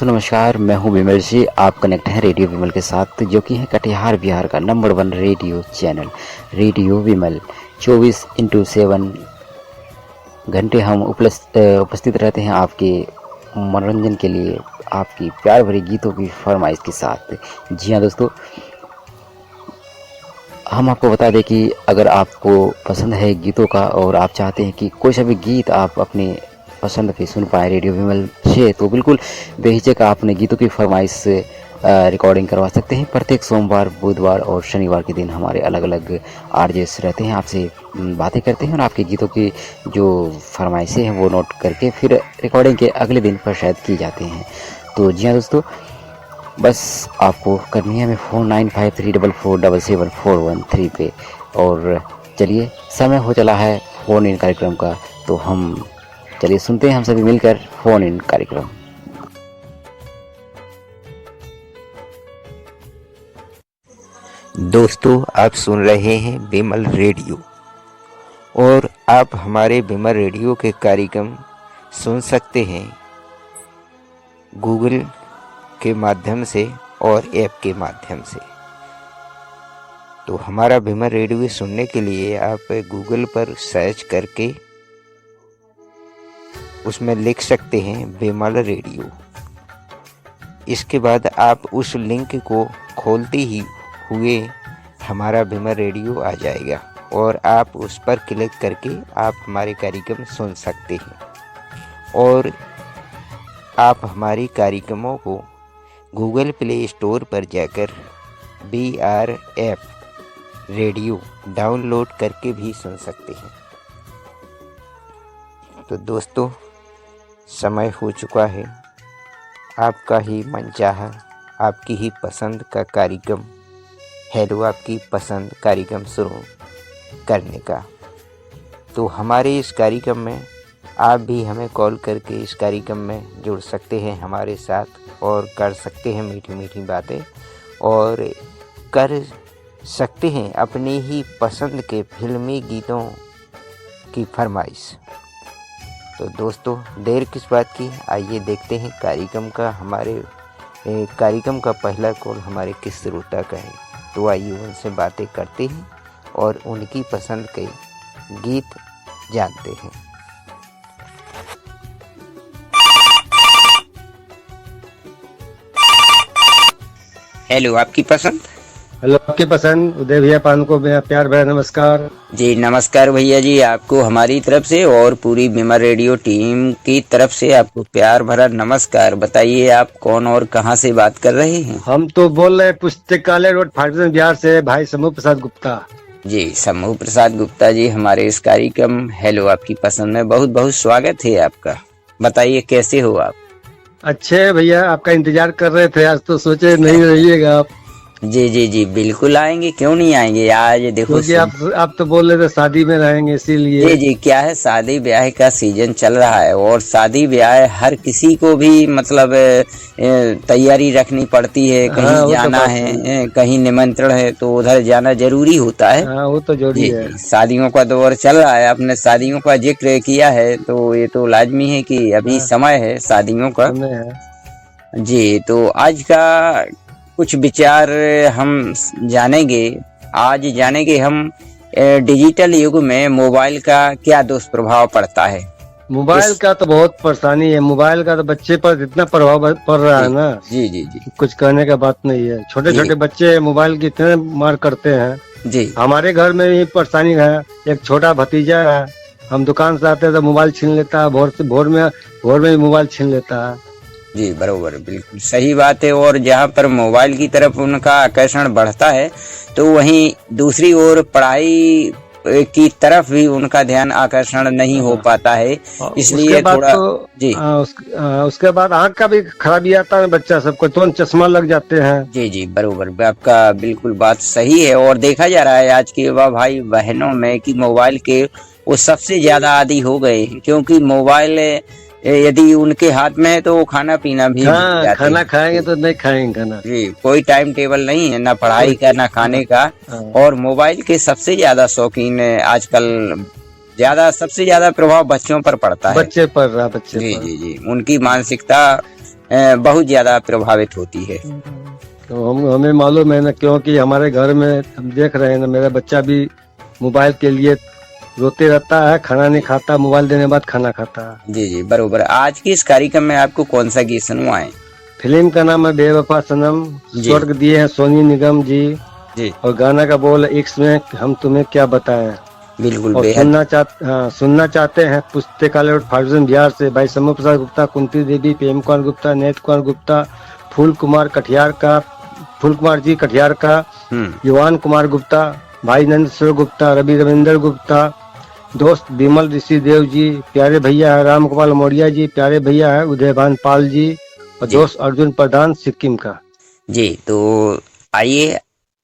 दोस्तों नमस्कार, मैं हूं विमल जी। आप कनेक्ट हैं रेडियो विमल के साथ, जो कि है कटिहार बिहार का नंबर 1 रेडियो चैनल रेडियो विमल। 24x7 घंटे हम उपस्थित रहते हैं आपके मनोरंजन के लिए, आपकी प्यार भरी गीतों की फरमाइश के साथ। जी हाँ दोस्तों, हम आपको बता दें कि अगर आपको पसंद है गीतों का और आप चाहते हैं कि कोई सा भी गीत आप अपने पसंद पे सुन पाए रेडियो विमल से, तो बिल्कुल बेहिचक आप अपने गीतों की फरमाइश से रिकॉर्डिंग करवा सकते हैं। प्रत्येक सोमवार, बुधवार और शनिवार के दिन हमारे अलग अलग आरजेस रहते हैं, आपसे बातें करते हैं और आपके गीतों की जो फरमाइशें हैं वो नोट करके फिर रिकॉर्डिंग के अगले दिन पर शायद की जाते हैं। तो जी हाँ दोस्तों, बस आपको करनी है हमें फ़ोन 9534477413 पे। और चलिए, समय हो चला है फ़ोन इन कार्यक्रम का, तो हम चलिए सुनते हैं हम सभी मिलकर फ़ोन इन कार्यक्रम। दोस्तों, आप सुन रहे हैं विमल रेडियो और आप हमारे विमल रेडियो के कार्यक्रम सुन सकते हैं गूगल के माध्यम से और ऐप के माध्यम से। तो हमारा विमल रेडियो सुनने के लिए आप गूगल पर सर्च करके उसमें लिख सकते हैं विमल रेडियो। इसके बाद आप उस लिंक को खोलते ही हुए हमारा विमल रेडियो आ जाएगा और आप उस पर क्लिक करके आप हमारे कार्यक्रम सुन सकते हैं। और आप हमारे कार्यक्रमों को गूगल प्ले स्टोर पर जाकर BRF रेडियो डाउनलोड करके भी सुन सकते हैं। तो दोस्तों, समय हो चुका है आपका ही मनचाहा, आपकी ही पसंद का कार्यक्रम हेलो आपकी पसंद कार्यक्रम शुरू करने का। तो हमारे इस कार्यक्रम में आप भी हमें कॉल करके इस कार्यक्रम में जुड़ सकते हैं हमारे साथ और कर सकते हैं मीठी मीठी बातें और कर सकते हैं अपनी ही पसंद के फिल्मी गीतों की फरमाइश। तो दोस्तों, देर किस बात की, आइए देखते हैं कार्यक्रम का पहला कॉल हमारे किस श्रोता का है। तो आइए उनसे बातें करते हैं और उनकी पसंद के गीत जानते हैं। हेलो आपकी पसंद। हेलो आपकी पसंद। उदय भैया पान को मेरा प्यार भरा नमस्कार। जी नमस्कार भैया जी, आपको हमारी तरफ से और पूरी विमल रेडियो टीम की तरफ से आपको प्यार भरा नमस्कार। बताइए आप कौन और कहां से बात कर रहे हैं? हम तो बोल रहे हैं पुस्तकालय रोड फाटक बिहार से भाई समूह प्रसाद गुप्ता। जी समूह प्रसाद गुप्ता जी, हमारे इस कार्यक्रम हेलो आपकी पसंद में बहुत बहुत स्वागत है आपका। बताइए कैसे हो आप? अच्छे भैया, आपका इंतजार कर रहे थे, आज तो सोचे नहीं रहिएगा आप। जी जी जी बिल्कुल आएंगे, क्यों नहीं आएंगे। आज देखो क्योंकि आप तो बोल रहे थे शादी में रहेंगे, इसीलिए। जी जी, क्या है, शादी ब्याह का सीजन चल रहा है और शादी ब्याह हर किसी को भी मतलब तैयारी रखनी पड़ती है। कहीं जाना है, कहीं निमंत्रण है तो उधर जाना जरूरी होता है। हाँ, वो तो जरूरी है। शादियों का दौर चल रहा है, आपने शादियों का जिक्र किया है तो ये तो लाजमी है कि अभी समय है शादियों का। जी, तो आज का कुछ विचार हम जानेंगे हम डिजिटल युग में मोबाइल का क्या दुष्प्रभाव पड़ता है। मोबाइल का तो बहुत परेशानी है। मोबाइल का तो बच्चे पर इतना प्रभाव पड़ रहा है ना। जी जी जी, कुछ कहने का बात नहीं है। छोटे छोटे बच्चे मोबाइल की इतने मार करते हैं जी। हमारे घर में भी परेशानी है। एक छोटा भतीजा है, हम दुकान से आते हैं तो मोबाइल छीन लेता है, भोर में भी मोबाइल छीन लेता है। जी बरोबर, बिल्कुल सही बात है। और जहाँ पर मोबाइल की तरफ उनका आकर्षण बढ़ता है तो वहीं दूसरी ओर पढ़ाई की तरफ भी उनका ध्यान आकर्षण नहीं हो पाता है, इसलिए थोड़ा जी। उसके बाद आँख का भी खराबी आता है बच्चा सबको, तो चश्मा लग जाते हैं। जी जी बरोबर, आपका बिल्कुल बात सही है। और देखा जा रहा है आज के युवा भाई बहनों में कि मोबाइल के वो सबसे ज्यादा आदी हो गए हैं, क्योंकि मोबाइल यदि उनके हाथ में है तो वो खाना पीना भी खाना खाएंगे तो नहीं खाएंगे खाना। जी, कोई टाइम टेबल नहीं है, ना पढ़ाई का ना खाने का। और मोबाइल के सबसे ज्यादा शौकीन आजकल सबसे ज्यादा प्रभाव बच्चों पर पड़ता है। बच्चे पर जी जी जी, उनकी मानसिकता बहुत ज्यादा प्रभावित होती है। तो हमें मालूम है ना, क्योंकि हमारे घर में हम देख रहे हैं ना, मेरा बच्चा भी मोबाइल के लिए रोते रहता है, खाना नहीं खाता, मोबाइल देने के बाद खाना खाता है। जी जी बरोबर। आज के इस कार्यक्रम में आपको कौन सा गीत सुनवाएं? फिल्म का नाम है बेवफा सनम, स्वर्ग दिए हैं सोनी निगम जी, और गाना का बोल है इश्क में हम तुम्हें क्या बताएं। बिल्कुल। और सुनना चाहते हैं पुस्तकालय फार्जन बिहार से भाई समूह प्रसाद गुप्ता, कुंती देवी, प्रेम कुमार गुप्ता, नेत कुमार गुप्ता, फूल कुमार जी कटियार का, युवान कुमार गुप्ता, भाई नंदेश्वर गुप्ता, रवि रविंदर गुप्ता, दोस्त विमल ऋषि देव जी, प्यारे भैया है राम गोपाल मौर्य जी, प्यारे भैया है उदयभान पाल जी, और दोस्त अर्जुन प्रधान सिक्किम का। जी तो आइए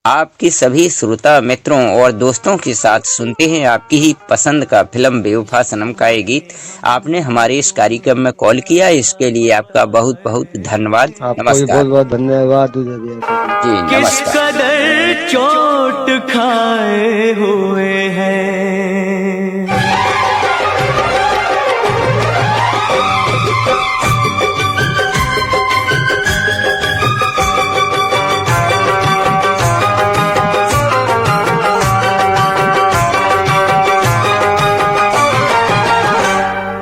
आपके सभी श्रोता मित्रों और दोस्तों के साथ सुनते हैं आपकी ही पसंद का फिल्म बेवफा सनम का ये गीत। आपने हमारे इस कार्यक्रम में कॉल किया, इसके लिए आपका बहुत बहुत धन्यवाद। नमस्कार। बहुत धन्यवाद जी किस कदर चोट खाए हुए हैं,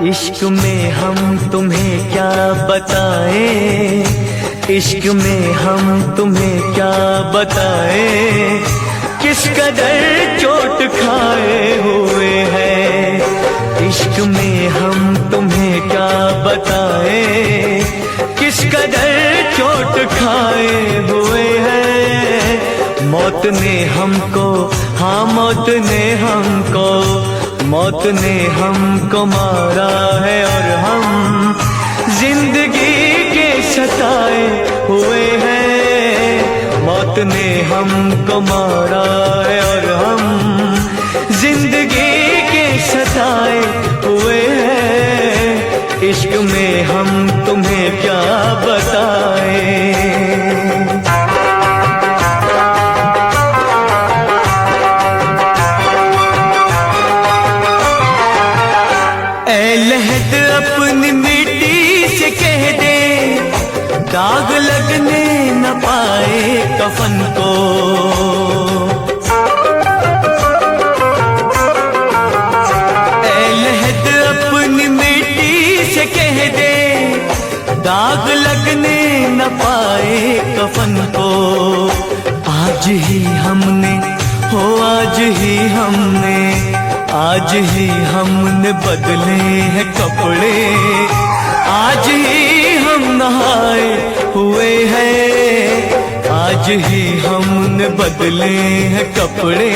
इश्क में हम तुम्हें क्या बताएं, इश्क में हम तुम्हें क्या बताएं, किस कदर चोट खाए हुए हैं। इश्क में हम तुम्हें क्या बताएं, किस कदर चोट खाए हुए हैं। मौत ने हमको, हाँ मौत ने हमको, मौत ने हमको मारा है और हम जिंदगी के सताए हुए हैं। मौत ने हमको मारा है और हम जिंदगी के सताए हुए हैं। इश्क में हम तुम्हें क्या बताएं। लहद अपनी मिट्टी से कह दे, दाग लगने न पाए कफन को। लहद अपनी मिट्टी से कह दे, दाग लगने न पाए कफन को। आज ही हमने, हो आज ही हमने, आज ही हमने बदले हैं कपड़े, आज ही हम नहाए हुए हैं। आज ही हमने बदले हैं कपड़े,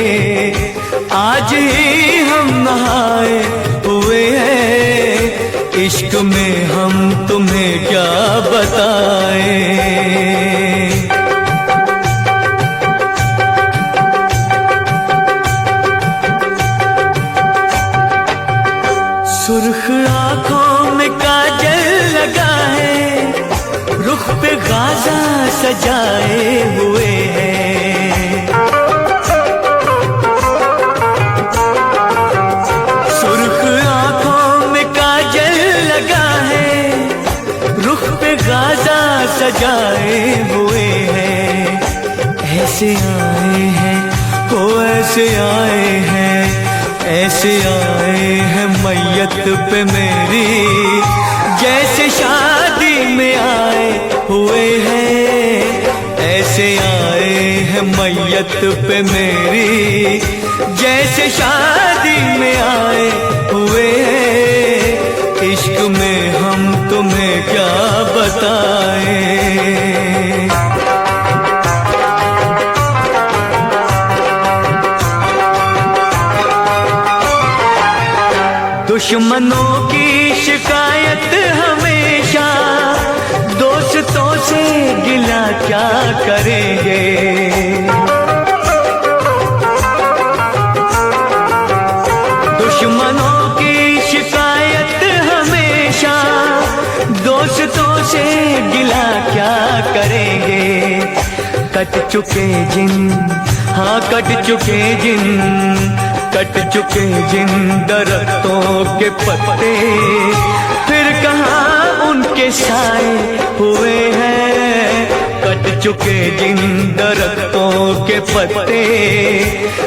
आज ही हम नहाए हुए हैं। इश्क में हम तुम्हें क्या बताएं। सुर्ख आंखों में काजल लगा है, रुख पे गाजा सजाए हुए हैं। सुर्ख आंखों में काजल लगा है, रुख पे गाजा सजाए हुए हैं। ऐसे आए हैं, हो ऐसे आए हैं, ऐसे आए हैं मैयत पे मेरी, जैसे शादी में आए हुए हैं। ऐसे आए हैं मैयत पे मेरी, जैसे शादी में आए हुए हैं। इश्क में हम तुम्हें क्या बताएं। दुश्मनों की शिकायत हमेशा, दोस्तों से गिला क्या करेंगे। दुश्मनों की शिकायत हमेशा, दोस्तों से गिला क्या करेंगे। कट चुके जिन, हाँ कट चुके जिन, कट चुके जिन दरख्तों के पत्ते, फिर कहाँ उनके साए हुए हैं, कट चुके जिन दरख्तों के पत्ते,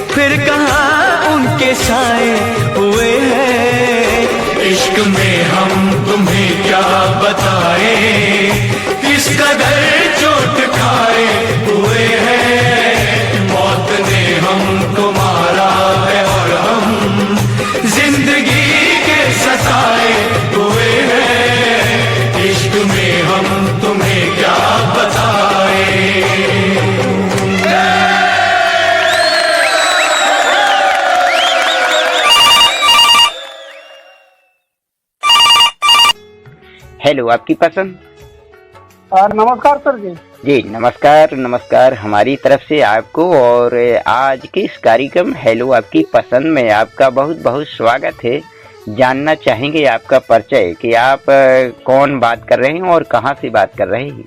फिर कहाँ उनके साए हुए हैं। इश्क में हम तुम्हें क्या बताएं, किस कदर चोट खाए हुए हैं। मौत ने हमको मारा है और हम जिंदगी के सताए हुए हैं। इश्क में हम तुम्हें क्या बताएं। हेलो, आपकी पसंद। नमस्कार सर जी। जी नमस्कार, नमस्कार हमारी तरफ से आपको। और आज के इस कार्यक्रम हेलो आपकी पसंद में आपका बहुत बहुत स्वागत है। जानना चाहेंगे आपका परिचय कि आप कौन बात कर रहे हैं और कहां से बात कर रहे हैं।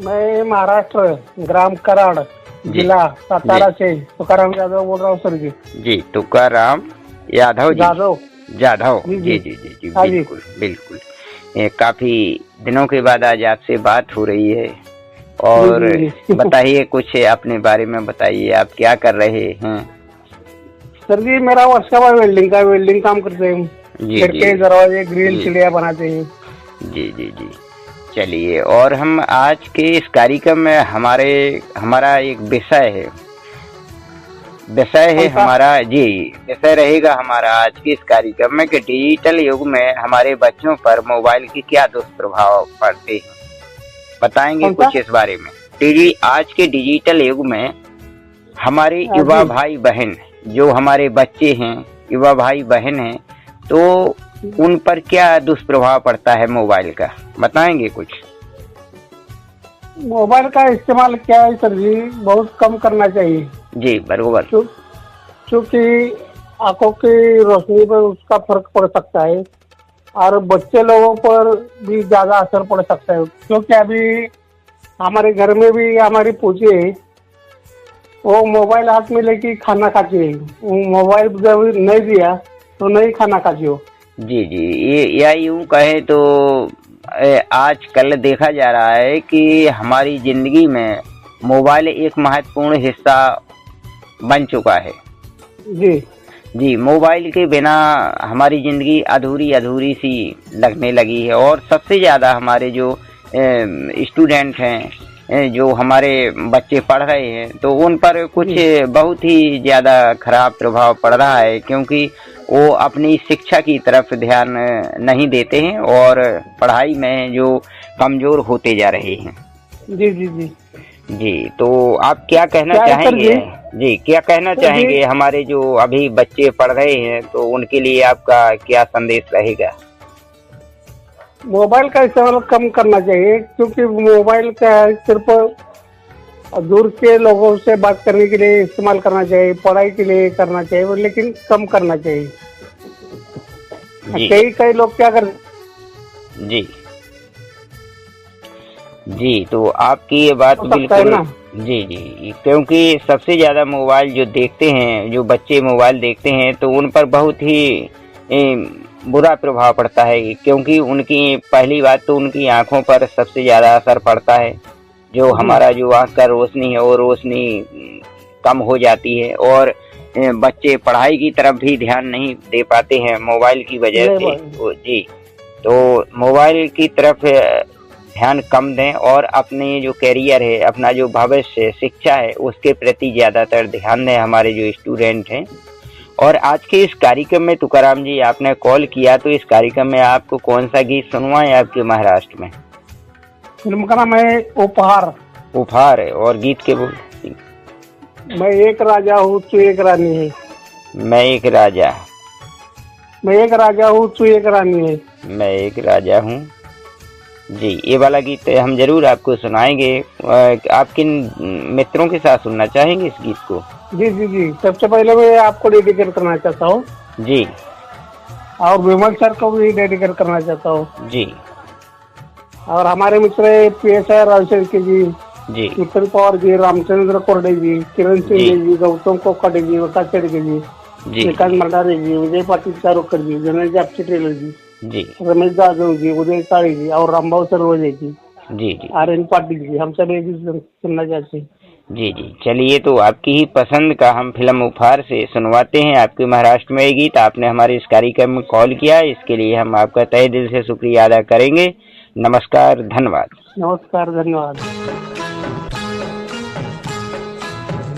मैं महाराष्ट्र ग्राम कराड़ जिला सातारा से तुकाराम यादव बोल रहा हूँ सर जी। जी तुकाराम यादव जी। जाधव जी, जी जी जी जी हाँ जी। बिल्कुल बिल्कुल। काफी दिनों के बाद आज आपसे बात हो रही है और जी, जी। बताइए कुछ अपने बारे में बताइए, आप क्या कर रहे हैं। सर जी मेरा वर्कशॉप है वेल्डिंग काम करते हैं। जी खिड़की जी दरवाजे ग्रिल जी। चिड़िया बनाते हैं। जी जी जी चलिए, और हम आज के इस कार्यक्रम में हमारा एक विषय है कौन सा? हमारा जी विषय रहेगा हमारा आज के इस कार्यक्रम में कि डिजिटल युग में हमारे बच्चों पर मोबाइल की क्या दुष्प्रभाव पड़ते हैं। बताएंगे कौन सा? कुछ इस बारे में। आज के डिजिटल युग में हमारे युवा भाई बहन, जो हमारे बच्चे हैं, युवा भाई बहन हैं, तो उन पर क्या दुष्प्रभाव पड़ता है मोबाइल का, बताएंगे कुछ। मोबाइल का इस्तेमाल क्या है सर जी, बहुत कम करना चाहिए। जी बरोबर। क्योंकि आंखों की रोशनी पर उसका फर्क पड़ सकता है और बच्चे लोगों पर भी ज्यादा असर पड़ सकता है। क्योंकि अभी हमारे घर में भी हमारी पूछी है, वो मोबाइल हाथ में लेके खाना खाती है। वो मोबाइल जब नहीं दिया तो नहीं खाना खाती हो। जी जी, ये या यूं कहे तो आजकल देखा जा रहा है कि हमारी जिंदगी में मोबाइल एक महत्वपूर्ण हिस्सा बन चुका है। जी जी, मोबाइल के बिना हमारी जिंदगी अधूरी अधूरी सी लगने लगी है। और सबसे ज़्यादा हमारे जो स्टूडेंट हैं, जो हमारे बच्चे पढ़ रहे हैं, तो उन पर कुछ बहुत ही ज़्यादा खराब प्रभाव पड़ रहा है, क्योंकि वो अपनी शिक्षा की तरफ ध्यान नहीं देते हैं और पढ़ाई में जो कमज़ोर होते जा रहे हैं। जी जी जी जी, तो आप क्या कहना चाहेंगे। जी क्या कहना चाहेंगे हमारे जो अभी बच्चे पढ़ रहे हैं, तो उनके लिए आपका क्या संदेश रहेगा। मोबाइल का इस्तेमाल कम करना चाहिए, क्योंकि मोबाइल का सिर्फ दूर के लोगों से बात करने के लिए इस्तेमाल करना चाहिए, पढ़ाई के लिए करना चाहिए, लेकिन कम करना चाहिए। कई लोग क्या कर। जी जी, तो आपकी ये बात बिल्कुल जी जी, क्योंकि सबसे ज्यादा मोबाइल जो देखते हैं, जो बच्चे मोबाइल देखते हैं, तो उन पर बहुत ही बुरा प्रभाव पड़ता है। क्योंकि उनकी पहली बात तो उनकी आंखों पर सबसे ज्यादा असर पड़ता है। जो हमारा जो आंख का रोशनी है, वो रोशनी कम हो जाती है और बच्चे पढ़ाई की तरफ भी ध्यान नहीं दे पाते हैं मोबाइल की वजह से। जी, तो मोबाइल की तरफ ध्यान कम दें और अपने जो कैरियर है, अपना जो भविष्य शिक्षा है, उसके प्रति ज़्यादातर ध्यान दें हमारे जो स्टूडेंट हैं। और आज के इस कार्यक्रम में तुकाराम जी आपने कॉल किया, तो इस कार्यक्रम में आपको कौन सा गीत सुनवाएं आपके महाराष्ट्र में। फिल्म का नाम है उपहार है और गीत के बोल। मैं एक राजा हूँ तू एक रानी है। मैं एक राजा हूँ तू एक रानी है। मैं एक राजा हूँ। जी, ये वाला गीत हम जरूर आपको सुनाएंगे। आप किन मित्रों के साथ सुनना चाहेंगे इस गीत को। जी जी जी, सबसे पहले मैं आपको डेडिकेट करना चाहता हूँ। जी, और विमल सर को भी डेडिकेट करना चाहता हूँ। जी, और हमारे मित्र PSI राजशेखर जी, जी, विपिन पवार जी, रामचंद्र कोरडे जी, किरण सिंह जी, गौतम कोकाटे जी, विकास शेड़के जी, जी, विकास मंडारे जी, विजय पाटिल चारोकर जी, जनरल जापची टेलर जी, जी रमेश जाधव जी, उदय काळे जी और रामभाऊ सर्वजे जी, जी जी आर्यन पाटिल जी, हम सब एक ही सुनना चाहते हैं। जी जी चलिए, तो आपकी ही पसंद का हम फिल्म उपहार से सुनवाते हैं आपके महाराष्ट्र में गीत। आपने हमारे इस कार्यक्रम में कॉल किया, इसके लिए हम आपका तहे दिल से शुक्रिया अदा करेंगे। नमस्कार, धन्यवाद। नमस्कार, धन्यवाद।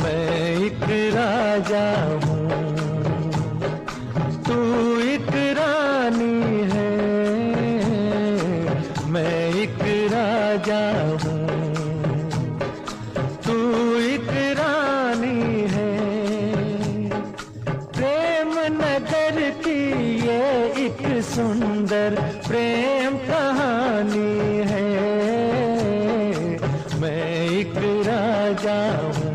मैं एक राजा हूँ, तू एक रानी है। मैं एक राजा हूँ, तू एक रानी है। प्रेम नगर की ये एक सुंदर प्रेम कहानी है। मैं एक राजा हूँ।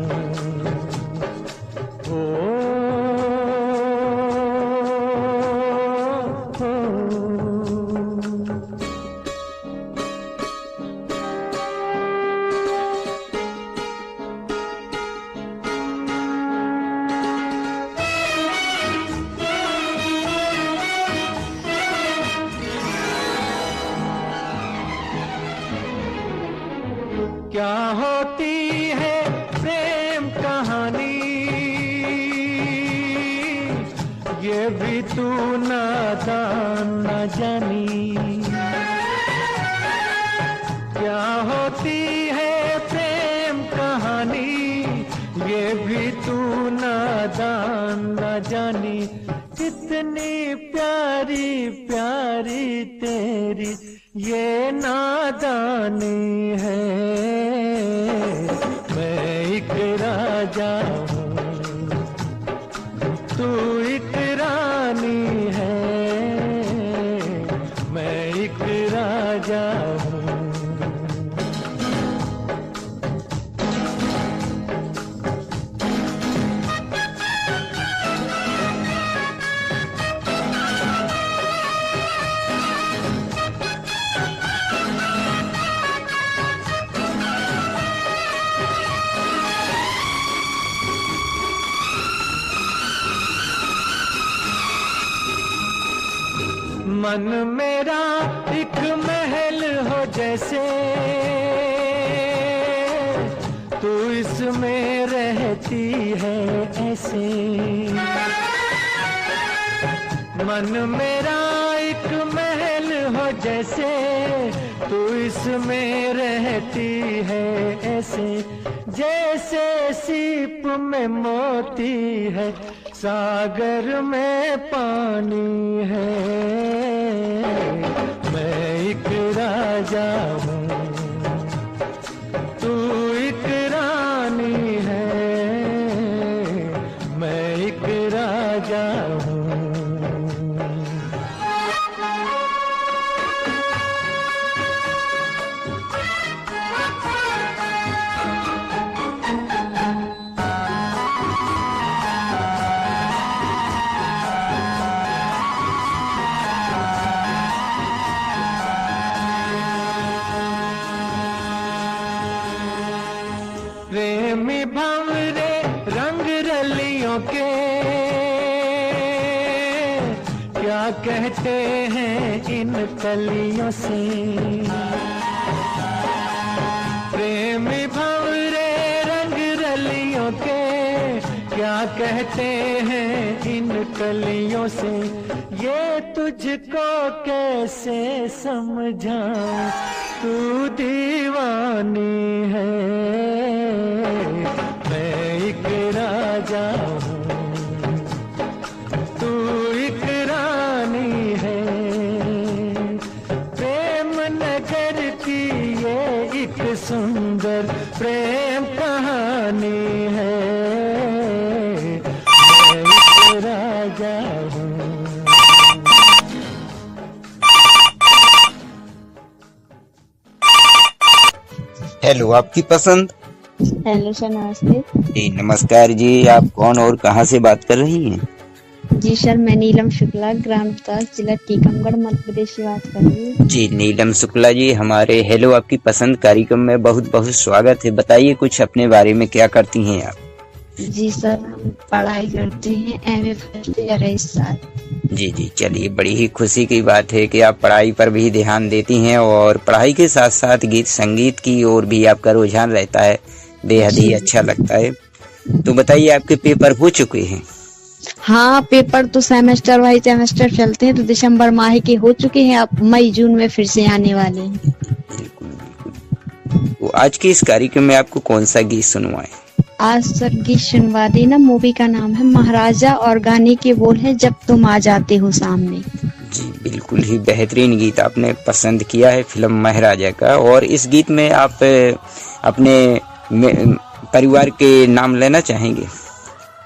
क्या होती है प्रेम कहानी, ये भी तू नादान न जानी। क्या होती है प्रेम कहानी, ये भी तू नादान न जानी। कितनी प्यारी प्यारी तेरी ये नादानी है। मैं एक राजा हूँ, तू एक रानी है। मैं एक राजा हूँ। मन मेरा एक महल हो जैसे, तू इसमें रहती है ऐसे। मन मेरा एक महल हो जैसे, तू इसमें रहती है ऐसे। जैसे सीप में मोती है, सागर में पानी है। मैं एक राजा हूँ, तू एक रानी है। मैं एक राजा हूँ। प्रेमी भंवरे रंग रलियों के क्या कहते हैं इन कलियों से। प्रेमी भंवरे रंग रलियों के क्या कहते हैं इन कलियों से। ये तुझको कैसे समझाऊं, तू दीवानी है। मैं एक राजा हूँ, तू एक रानी है। प्रेम नगर की ये एक सुंदर प्रेम कहानी है। मैं एक राजा हूँ। हेलो, आपकी पसंद। हेलो सर, नमस्ते। जी नमस्कार जी, आप कौन और कहाँ से बात कर रही हैं? जी सर, मैं नीलम शुक्ला, ग्राम विकास, जिला टीकमगढ़, मध्य प्रदेश से बात कर रही हूँ। जी नीलम शुक्ला जी, हमारे हेलो आपकी पसंद कार्यक्रम में बहुत बहुत स्वागत है। बताइए कुछ अपने बारे में, क्या करती हैं आप? जी सर, हम पढ़ाई करते हैं, एमए फर्स्ट ईयर है इस साल। जी जी, चलिए, बड़ी ही खुशी की बात है कि आप पढ़ाई पर भी ध्यान देती हैं और पढ़ाई के साथ साथ गीत संगीत की ओर भी आपका रुझान रहता है, बेहद ही अच्छा लगता है। तो बताइए, आपके पेपर हो चुके हैं? हाँ, पेपर तो सेमेस्टर वाइज सेमेस्टर चलते हैं, तो दिसंबर माह के हो चुके हैं, अब मई जून में फिर से आने वाले हैं। बिल्कुल बिल्कुल। तो आज के इस कार्यक्रम में आपको कौन सा गीत सुनवाएं? आज सर गीत सुनवा देना। मूवी का नाम है महाराजा और गाने के बोल है जब तुम आ जाते हो सामने। जी, बिल्कुल ही बेहतरीन गीत आपने पसंद किया है फिल्म महाराजा का। और इस गीत में आप अपने परिवार के नाम लेना चाहेंगे?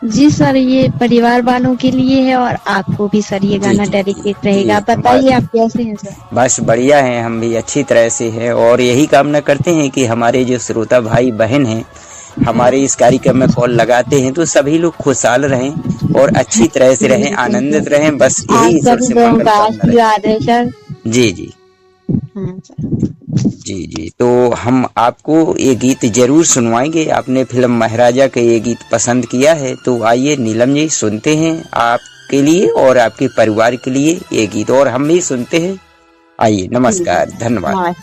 जी सर, ये परिवार वालों के लिए है और आपको भी सर ये गाना डेडिकेट रहेगा। बताइए आप कैसे हैं सर? बस बढ़िया हैं, हम भी अच्छी तरह से हैं और यही कामना करते हैं कि हमारे जो श्रोता भाई बहन हैं हमारे इस कार्यक्रम में कॉल लगाते हैं तो सभी लोग खुशहाल रहें और अच्छी तरह से रहें, आनंदित रहें। बस यही ईश्वर से मंगल आशीर्वाद है सर। जी जी हाँ सर। जी जी, तो हम आपको ये गीत जरूर सुनवाएंगे। आपने फिल्म महाराजा का ये गीत पसंद किया है, तो आइए नीलम जी सुनते हैं आपके लिए और आपके परिवार के लिए ये गीत, और हम भी सुनते हैं। आइए, नमस्कार, धन्यवाद।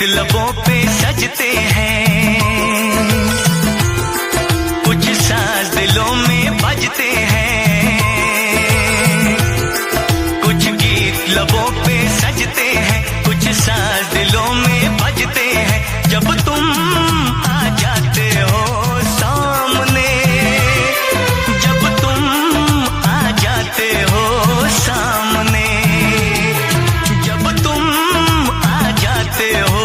लबों पे सजते हैं, कुछ साज दिलों में बजते हैं, कुछ गीत लबों पे सजते हैं, कुछ साज दिलों में बजते हैं। जब तुम आ जाते हो सामने, जब तुम आ जाते हो सामने, जब तुम आ जाते हो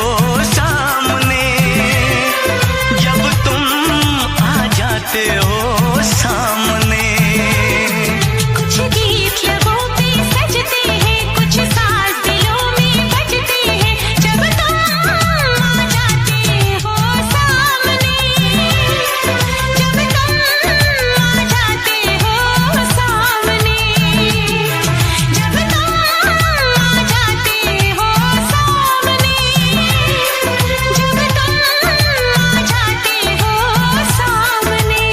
हो सामने, कुछ गीत लबों पे सजते हैं, कुछ साज दिलों में बजते हैं। जब तुम आ जाते हो सामने, जब तुम आ जाते हो सामने, जब तुम आ जाते हो सामने, जब तुम आ जाते हो सामने।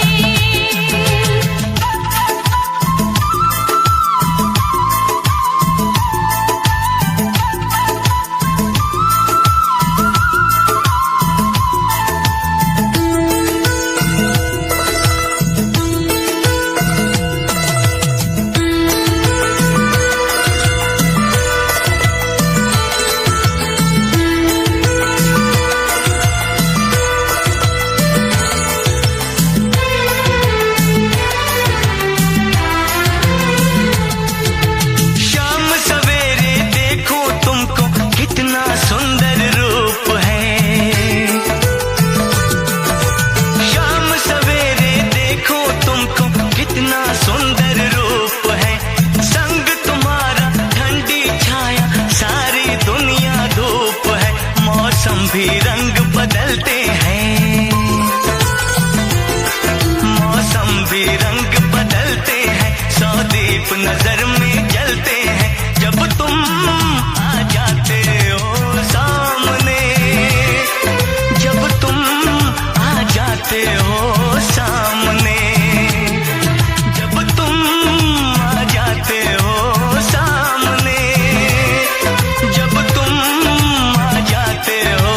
भी रंग बदलते हैं, मौसम भी रंग बदलते हैं, सौ दीप नजर में जलते हैं। जब तुम आ जाते हो सामने, जब तुम आ जाते हो सामने, जब तुम आ जाते हो सामने, जब तुम आ जाते हो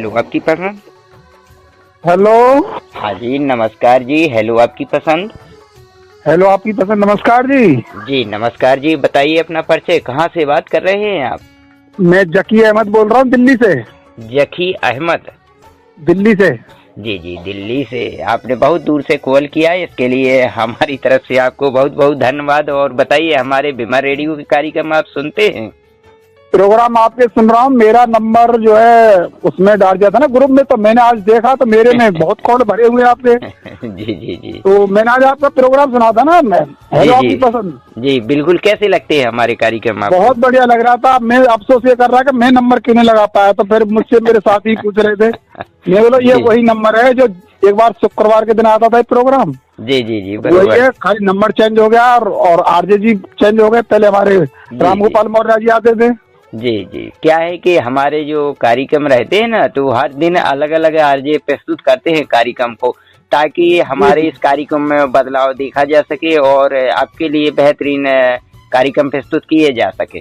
हेलो आपकी पसंद। हेलो हाँ जी नमस्कार जी, हेलो आपकी पसंद। हेलो आपकी पसंद, नमस्कार जी। जी नमस्कार जी, बताइए अपना परिचय, कहाँ से बात कर रहे हैं आप। मैं जकी अहमद बोल रहा हूँ दिल्ली से। जकी अहमद। दिल्ली से। जी जी, दिल्ली से आपने बहुत दूर से कॉल किया है, इसके लिए हमारी तरफ से आपको बहुत बहुत धन्यवाद। और बताइए, हमारे बीमा रेडियो के कार्यक्रम आप सुनते हैं। प्रोग्राम आपके सुन रहा हूँ, मेरा नंबर जो है उसमें डाल दिया था ना ग्रुप में, तो मैंने आज देखा तो मेरे में बहुत कॉल भरे हुए हैं आपके। जी जी जी तो मैंने आज आपका प्रोग्राम सुना था ना मैं, हेलो जी आपकी पसंद। जी, बिल्कुल। कैसे लगते हैं हमारे कार्यक्रम आपको। बहुत बढ़िया लग रहा था। मैं अफसोस ये कर रहा कि मैं नंबर क्यों नहीं लगा पाया, तो फिर मुझसे मेरे साथी पूछ रहे थे, मैं बोला ये जी। वही नंबर है जो एक बार शुक्रवार के दिन आता था ये प्रोग्राम, जी जी जी, वही बराबर। है। खाली नंबर चेंज हो गया और आरजे जी चेंज हो गए। पहले हमारे रामगोपाल मौर्य जी आते थे। जी जी, क्या है कि हमारे जो कार्यक्रम रहते हैं ना, तो हर दिन अलग अलग आरजे प्रस्तुत करते हैं कार्यक्रम को, ताकि हमारे इस कार्यक्रम में बदलाव देखा जा सके और आपके लिए बेहतरीन कार्यक्रम प्रस्तुत किए जा सके।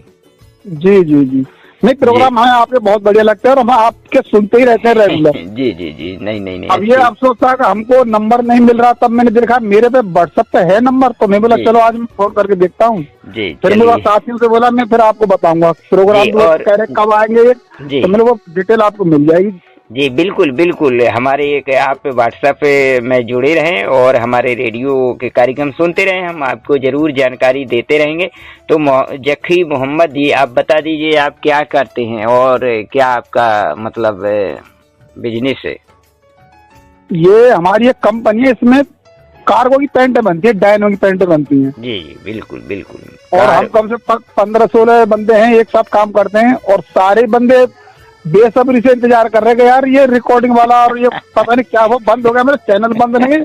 जी जी जी, नहीं प्रोग्राम हमें आपके बहुत बढ़िया लगते हैं और हम आपके सुनते ही रहते हैं रेगुलर। जी जी जी, नहीं नहीं नहीं, अब ये अफसोस था कि हमको नंबर नहीं मिल रहा, तब मैंने देखा मेरे पे व्हाट्सएप पे है नंबर, तो मैं बोला जी। चलो आज मैं फोन करके देखता हूँ। जी फिर मेरे चलिए। साथियों से बोला मैं फिर आपको बताऊंगा प्रोग्राम जी, जो और कह रहे कब आएंगे, जी तो मैंने वो डिटेल आपको मिल जाएगी। जी, बिल्कुल बिल्कुल, हमारे एक आप व्हाट्सएप में जुड़े रहें और हमारे रेडियो के कार्यक्रम सुनते रहें, हम आपको जरूर जानकारी देते रहेंगे। तो जखी मोहम्मद जी, आप बता दीजिए आप क्या करते हैं और क्या आपका मतलब बिजनेस है। ये हमारी एक कंपनी है, इसमें कार्गो की पैंटें बनती है, डायनो की पैंटें बनती हैं। जी जी, बिल्कुल बिल्कुल। और हम कम से कम 15-16 बंदे हैं, एक साथ काम करते हैं और सारे बंदे बेसब्री से इंतजार कर रहे हैं कि यार ये रिकॉर्डिंग वाला और ये पता नहीं क्या वो बंद हो गया। मेरा चैनल बंद नहीं,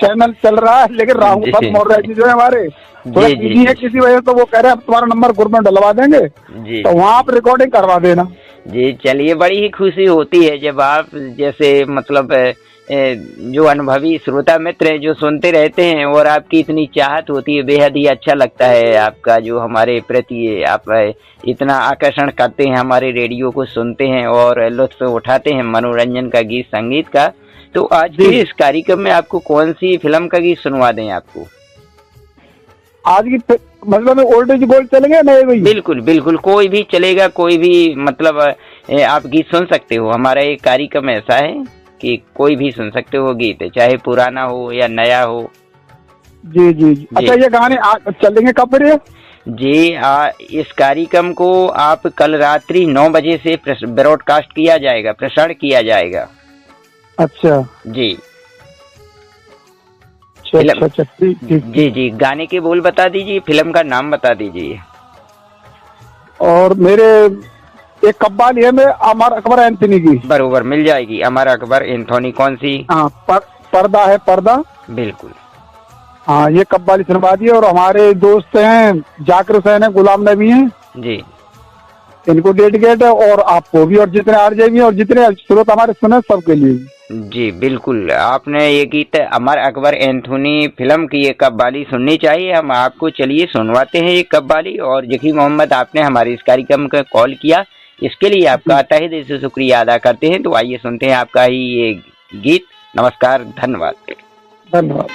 चैनल चल रहा है, लेकिन रामगोपाल मौर्य जी जो है हमारे थोड़ा बिजी है किसी वजह से, तो वो कह रहे हैं तुम्हारा नंबर ग्रुप में डलवा देंगे, जी तो वहाँ आप रिकॉर्डिंग करवा देना। जी, चलिए, बड़ी ही खुशी होती है जब आप जैसे मतलब जो अनुभवी श्रोता मित्र हैं जो सुनते रहते हैं और आपकी इतनी चाहत होती है, बेहद ही अच्छा लगता है आपका जो हमारे प्रति आप इतना आकर्षण करते हैं, हमारे रेडियो को सुनते हैं और लुत्फ उठाते हैं मनोरंजन का, गीत संगीत का। तो आज के इस कार्यक्रम में आपको कौन सी फिल्म का गीत सुनवा दें आपको। आज की मतलब ओल्ड एज गोल्ड चलेंगे नए भाई। बिल्कुल बिल्कुल, कोई भी चलेगा, कोई भी मतलब आप गीत सुन सकते हो। हमारा एक कार्यक्रम ऐसा है कि कोई भी सुन सकते हो गीत, चाहे पुराना हो या नया हो। जी जी जी, अच्छा ये गाने चलेंगे कब फिर ये? जी इस कार्यक्रम को आप कल रात्रि 9 बजे से ब्रॉडकास्ट किया जाएगा, प्रसारण किया जाएगा। अच्छा जी अच्छा अच्छा, ठीक ठीक। जी जी, गाने के बोल बता दीजिए, फिल्म का नाम बता दीजिए। और मेरे एक कव्वाली है, मैं अमर अकबर एंथनी की। बरोबर, मिल जाएगी। अमर अकबर एंथोनी, कौन सी। हाँ पर्दा है पर्दा। बिल्कुल। हाँ ये कव्वाली सुनवा दिए। और हमारे दोस्त हैं जाकिर हुसैन है, गुलाम नबी हैं जी, इनको डेडिकेट है, और आपको भी, और जितने आरजे भी हैं और जितने श्रोता हमारे सुने सबके लिए। जी बिल्कुल, आपने ये गीत अमर अकबर एंथोनी फिल्म की ये कव्वाली सुननी चाहिए। हम आपको चलिए सुनवाते हैं ये कव्वाली। और जकी मोहम्मद, आपने हमारे इस कार्यक्रम का कॉल किया, इसके लिए आपका तहे दिल से शुक्रिया अदा करते हैं। तो आइए सुनते हैं आपका ही ये गीत। नमस्कार, धन्यवाद। धन्यवाद।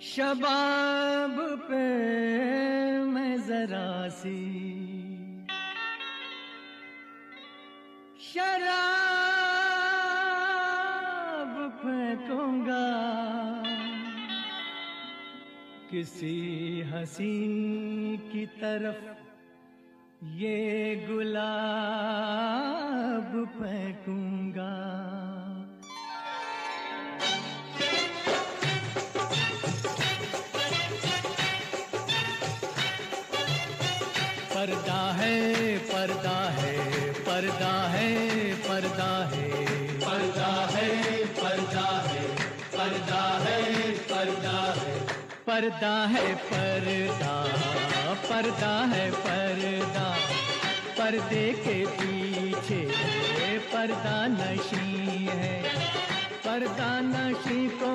शबाब पे मैं जरा सी शराब किसी हसी की तरफ ये गुलाब फेंकूंगा। पर्दा है पर्दा है पर्दा है पर्दा है पर्दा है पर्दा है पर्दा है पर्दा है पर्दा है पर्दा पर्दा है पर्दा पर्दे के पीछे पर्दा नशी है। पर्दा नशी को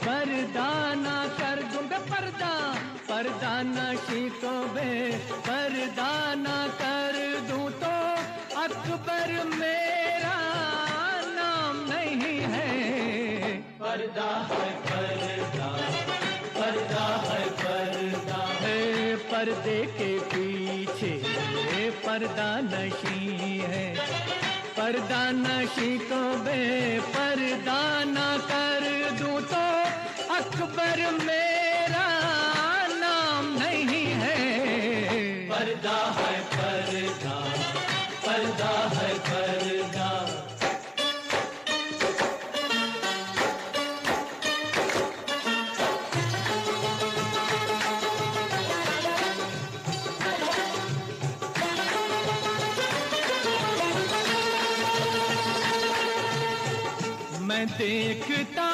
पर्दा ना कर दूंगा। पर्दा पर्दा नशी को पर्दा ना कर दूं तो अकबर मेरा नाम नहीं है। पर्दा है पर्दा पर्दा है पर्दा है पर्दे के पीछे पर्दा नशी है। पर्दा नशी को पर्दा ना कर दूं तो अकबर मेरा नाम नहीं है। पर्दा है पर्दा पर्दा है पर्दा। मैं देखता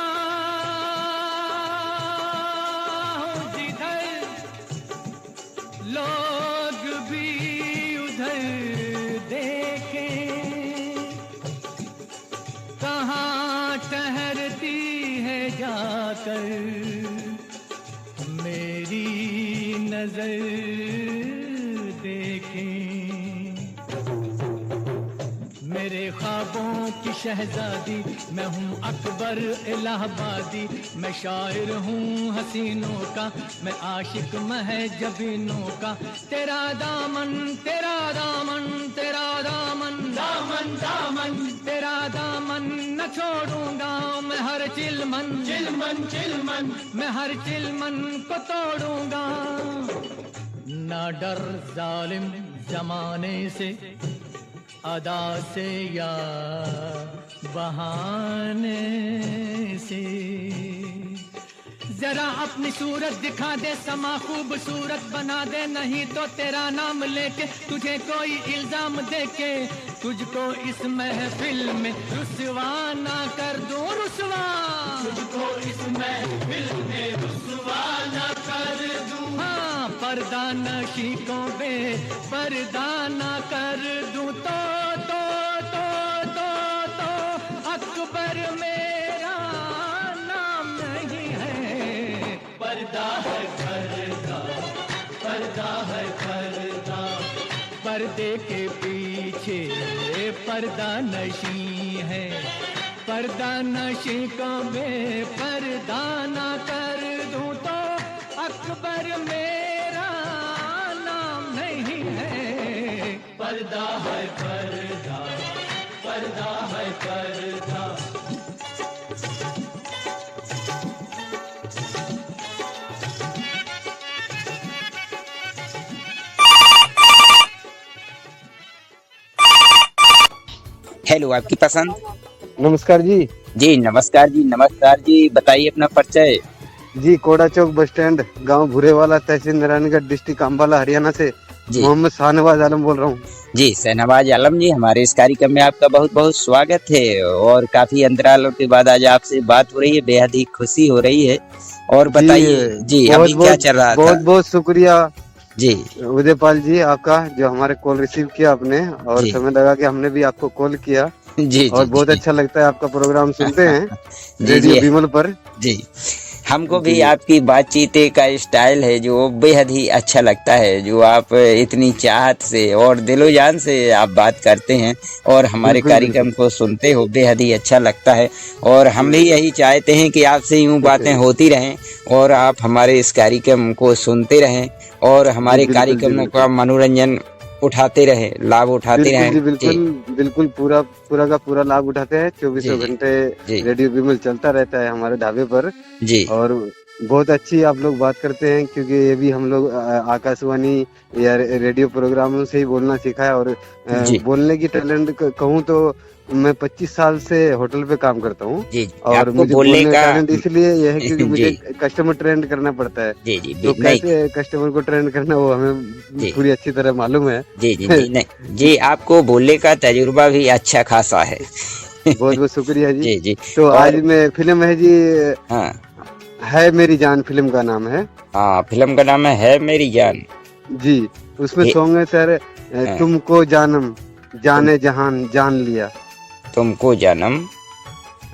हूँ जिधर लोग भी उधर देखें। कहाँ ठहरती है जाकर मेरी नजर देखें। मेरे ख्वाबों की शहजादी मैं हूँ अकबर इलाहाबादी। मैं शायर हूँ हसीनों का मैं आशिक महजबीनों का। तेरा दामन तेरा दामन तेरा दामन दामन दामन तेरा दामन न छोड़ूंगा मैं। हर चिलमन चिलमन चिलमन मैं हर चिलमन को तोड़ूंगा। ना डर जालिम जमाने से अदा से या बहाने से। जरा अपनी सूरत दिखा दे समा खूबसूरत बना दे नहीं तो तेरा नाम लेके तुझे कोई इल्जाम देके तुझको इस महफिल में रुसवा ना कर दूं। रुसवा तुझको इस महफिल में रुसवा ना कर दूं। हाँ पर्दा नशी को पर्दा ना कर दूं तो अकबर मेरा नाम नहीं है। पर्दा है पर्दा पर्दा है पर्दा पर्दे के पीछे पर्दा नशी है। पर्दा नशी को पर्दा ना कर दूं तो अकबर मेरा नाम नहीं है। पर्दा है पर्दा पर्दा है पर्दा। हेलो, आपकी पसंद। नमस्कार जी। जी नमस्कार जी, नमस्कार जी। बताइए अपना परिचय। जी कोड़ा चौक बस स्टैंड गांव भूरेवाला तहसील नारायणगढ़ डिस्ट्रिक्ट अंबाला हरियाणा से जी मोहम्मद शाहनवाज आलम बोल रहा हूँ। जी शहनवाज आलम जी, हमारे इस कार्यक्रम में आपका बहुत बहुत स्वागत है। और काफी अंतरालों के बाद आज आपसे बात हो रही है, बेहद ही खुशी हो रही है। और बताइए जी अभी क्या चल रहा था। बहुत बहुत शुक्रिया जी उदयपाल जी आपका, जो हमारे कॉल रिसीव किया आपने और जी। समय लगा कि हमने भी आपको कॉल किया। जी और जी, बहुत जी, अच्छा लगता है आपका प्रोग्राम सुनते हैं जी रेडियो जी विमल पर। जी। हमको भी जी। आपकी बातचीत का स्टाइल है जो बेहद ही अच्छा लगता है, जो आप इतनी चाहत से और दिलो जान से आप बात करते हैं और हमारे बिल्कुल, कार्यक्रम को सुनते हो, बेहद ही अच्छा लगता है। और हम भी यही चाहते हैं कि आपसे यूं बातें होती रहें और आप हमारे इस कार्यक्रम को सुनते रहें और हमारे बिल्कुल, जी, कार्यक्रमों बिल्कुल। का मनोरंजन उठाते रहे, लाभ उठाते बिल्कुल रहे। जी, बिल्कुल बिल्कुल पूरा का पूरा लाभ उठाते हैं। 24 जी, घंटे जी। रेडियो विमल चलता रहता है हमारे ढाबे पर। जी और बहुत अच्छी आप लोग बात करते हैं, क्योंकि ये भी हम लोग आकाशवाणी या रेडियो प्रोग्रामों से ही बोलना सीखा है। और जी बोलने की टैलेंट कहूँ तो मैं 25 साल से होटल पे काम करता हूँ। जी और आपको मुझे बोलने बोलने का का टैलेंट इसलिए यह है क्योंकि मुझे जी कस्टमर ट्रेंड करना पड़ता है। जी जी तो नहीं कैसे कस्टमर को ट्रेंड करना वो हमें जी पूरी अच्छी तरह मालूम है। जी जी जी नहीं जी आपको बोलने का तजुर्बा भी अच्छा खासा है। बहुत बहुत शुक्रिया जी। जी जी तो आज और मैं फिल्म है जी, हाँ है मेरी जान फिल्म का नाम है हाँ फिल्म का नाम है मेरी जान। जी। उसमें ये सॉन्ग है सर, हाँ, तुमको जानम तुम जाने जहान जान लिया। तुमको जानम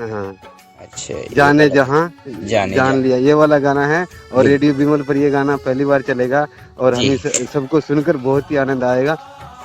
हाँ, अच्छा ये जाने वाला जहां जाने जान जान लिया, ये वाला गाना है। और जी रेडियो विमल पर ये गाना पहली बार चलेगा और जी हमें सबको सुनकर बहुत ही आनंद आएगा।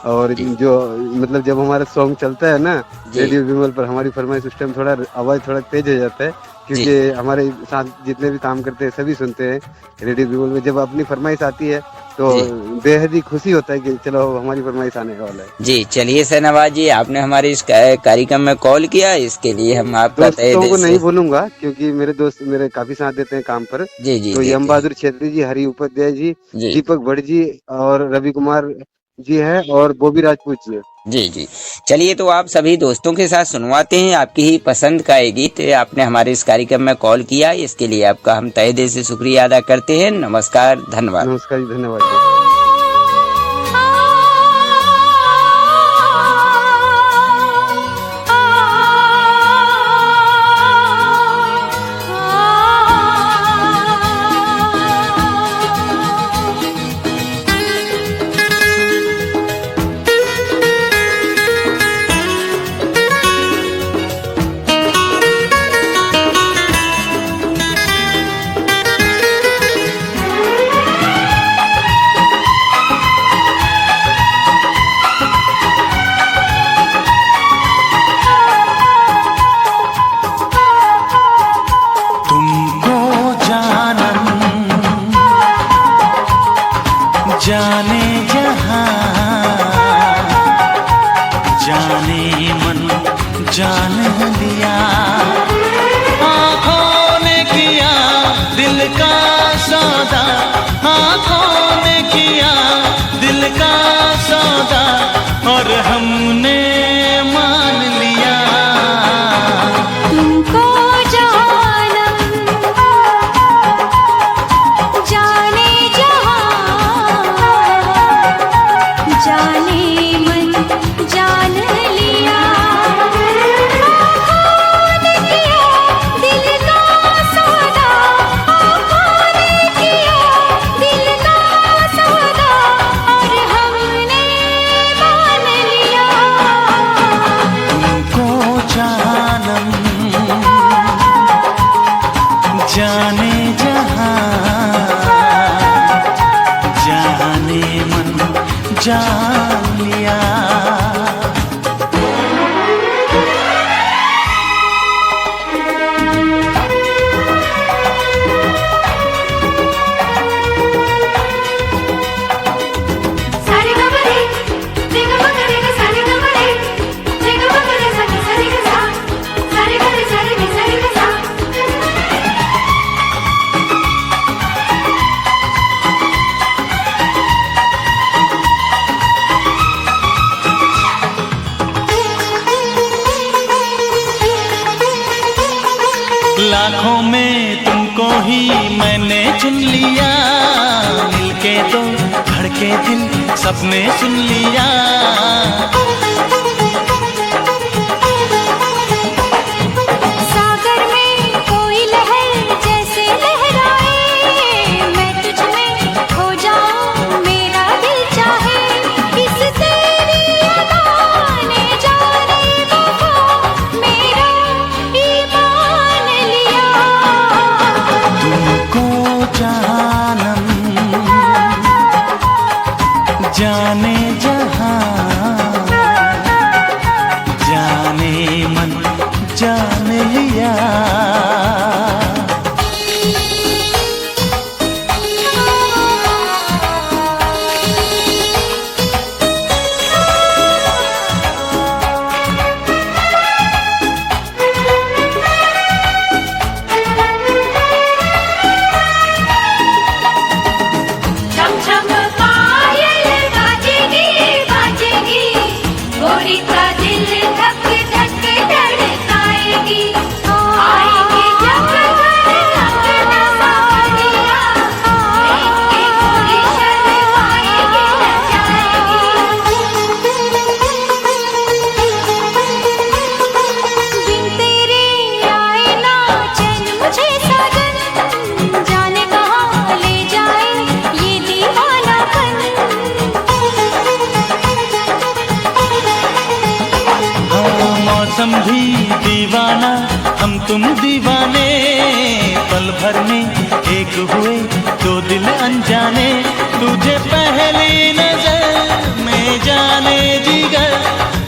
और जी जो मतलब जब हमारा सॉन्ग चलता है ना जी रेडियो विमल पर, हमारी फरमाइश उस टाइम थोड़ा आवाज थोड़ा तेज हो जाता है, जी क्योंकि हमारे साथ जितने भी काम करते हैं सभी सुनते हैं रेडियो विमल में। जब अपनी फरमाइश आती है तो जी बेहद ही खुशी होता है कि चलो हमारी फरमाइश आने वाला है। जी चलिए शहनवाज जी आपने हमारे इस कार्यक्रम में कॉल किया, इसके लिए हम आपका तहे दोस्तों दिल को से नहीं भूलूंगा, क्योंकि मेरे दोस्त मेरे काफी साथ देते हैं काम पर। जी जी तो यम देते हैं बहादुर छेत्री जी, हरि उपाध्याय जी, जी दीपक भट्ट जी और रवि कुमार जी है और बॉबी राजपूत जी है। जी जी चलिए तो आप सभी दोस्तों के साथ सुनवाते हैं आपकी ही पसंद का ये गीत। आपने हमारे इस कार्यक्रम में कॉल किया, इसके लिए आपका हम तहे दिल से शुक्रिया अदा करते हैं। नमस्कार, धन्यवाद। नमस्कार जी, धन्यवाद जी। तुमको जानम जाने जहां जाने मन जान लिया, आँखों ने किया दिल का सौदा, आँखों ने किया दिल का सौदा और हमने मान लिया। तुमको जानम जाने जहां जाने मन जान लिया, आँखों ने किया दिल का सौदा, आँखों ने किया दिल का सौदा और हमने मान लिया। तुमको जानम जाने जहां जाने मन जान लिया। सारे गमले जग मगरे ग सारे गमले जग मगरे सखी सारे ग सा सारे गरे सारे ग सारे ग सा। लाखों में तुमको ही मैंने चुन लिया, मिलके तो धड़के दिल सबने सुन लिया। सागर में कोई लहर जैसे लहराए, मैं तुझ में खो जाऊं मेरा दिल चाहे, इस तेरी अदा ने जाने वफा मेरा ईमान लिया। तुमको जानम जाने जहां जाने मन जान लिया। तुम दीवाने, पल भर में एक हुए दो दिल अनजाने, तुझे पहली नजर में जाने जिगर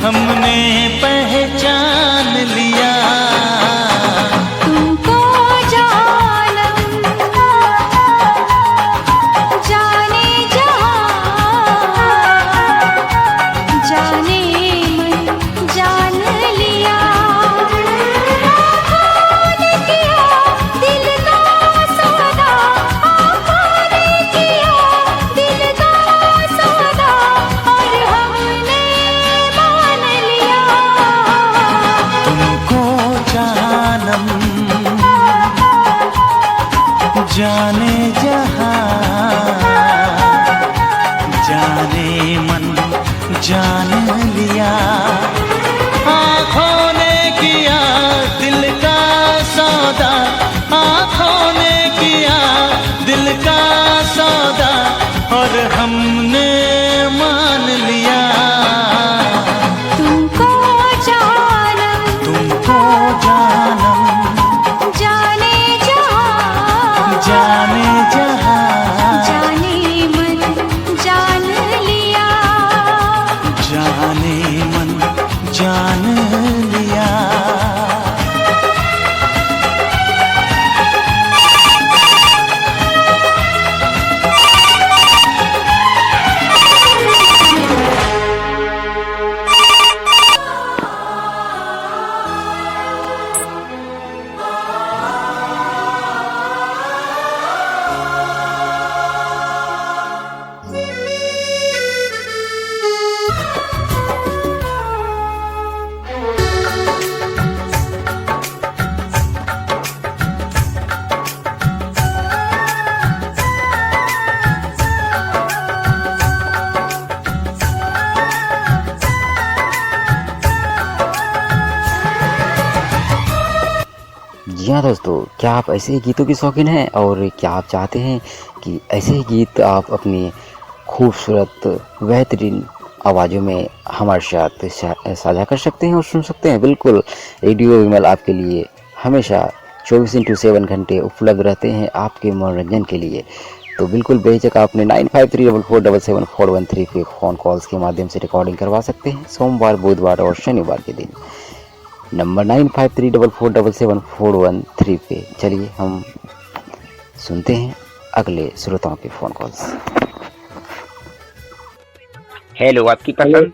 हमने पहचान लिया। तुमको जानम जाने जहां, जाने मन जान लिया। आँखों ने किया दिल का सौदा, आँखों ने किया दिल का सौदा, और हमने मान लिया। तुमको जानम जाने जहां, जाने मन जान लिया। आँखों ने किया दिल का सौदा, आँखों ने किया दिल का सौदा, और हमने मान लिया। तुमको जानम तुमको जानम जाने जहां, जाने जहां, जाने मन जान लिया। जाने मन जान लिया। जी हाँ दोस्तों, क्या आप ऐसे ही गीतों की शौकीन हैं और क्या आप चाहते हैं कि ऐसे ही गीत आप अपनी खूबसूरत बेहतरीन आवाज़ों में हमारे साथ साझा कर सकते हैं और सुन सकते हैं? बिल्कुल, रेडियो विमल आपके लिए हमेशा 24x7 घंटे उपलब्ध रहते हैं आपके मनोरंजन के लिए। तो बिल्कुल बेझिझक आपने 9534477413 पे फ़ोन कॉल्स के माध्यम से रिकॉर्डिंग करवा सकते हैं सोमवार, बुधवार और शनिवार के दिन। नंबर 9534477413 पे। चलिए हम सुनते हैं अगले श्रोताओं के फ़ोन कॉल्स। हेलो, आपकी पसंद।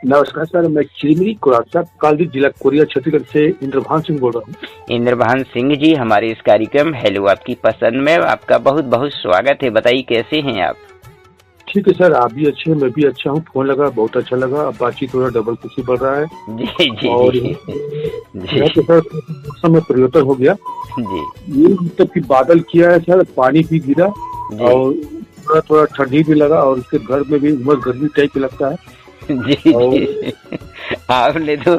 नमस्कार सर, मैं चिरमिरी कुरासा कालदी जिला कोरिया छत्तीसगढ़ से इंद्रभान सिंह बोल रहा हूँ। इंद्रभान सिंह जी, हमारे इस कार्यक्रम हेलो आपकी पसंद में आपका बहुत बहुत स्वागत है। बताइए कैसे हैं आप? ठीक है सर, आप भी अच्छे हैं, मैं भी अच्छा हूँ। फोन लगा, बहुत अच्छा लगा। अब बातचीत थोड़ा डबल खुशी बढ़ रहा है। जी जी और जी यहाँ पे सर मौसम में परिवर्तन हो गया जी ये, मतलब कि बादल किया है सर, पानी भी गिरा जी और थोड़ा थोड़ा ठंडी भी लगा और उसके घर में भी उमस गर्मी टाइप लगता है। जी जी। आपने तो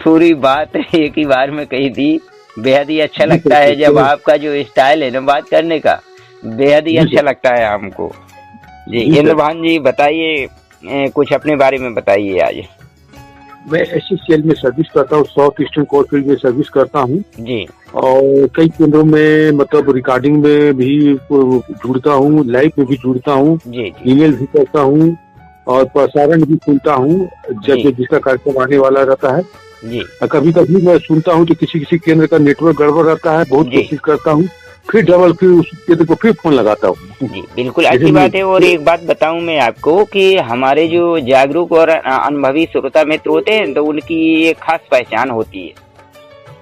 पूरी बात एक ही बार में कही थी। बेहद ही अच्छा लगता है जब आपका जो स्टाइल है ना बात करने का, बेहद ही अच्छा लगता है हमको। जी इंद्रभान जी, बताइए कुछ अपने बारे में बताइए आज। मैं SCCL में सर्विस करता हूँ, साउथ ईस्टर्न कोलफील्ड में सर्विस करता हूँ जी। और कई केंद्रों में मतलब रिकॉर्डिंग में भी जुड़ता हूँ, लाइव में भी जुड़ता हूँ, जी ईमेल भी करता हूँ और प्रसारण भी सुनता हूँ जब जिसका कार्यक्रम आने वाला रहता है जी। कभी कभी मैं सुनता हूँ तो किसी किसी केंद्र का नेटवर्क गड़बड़ रहता है, बहुत कोशिश करता हूँ, फिर उस केंद्र को फिर फोन लगाता हूँ। जी बिल्कुल अच्छी बात है। और एक बात बताऊं मैं आपको कि हमारे जो जागरूक और अनुभवी श्रोता मित्र होते हैं तो उनकी एक खास पहचान होती है।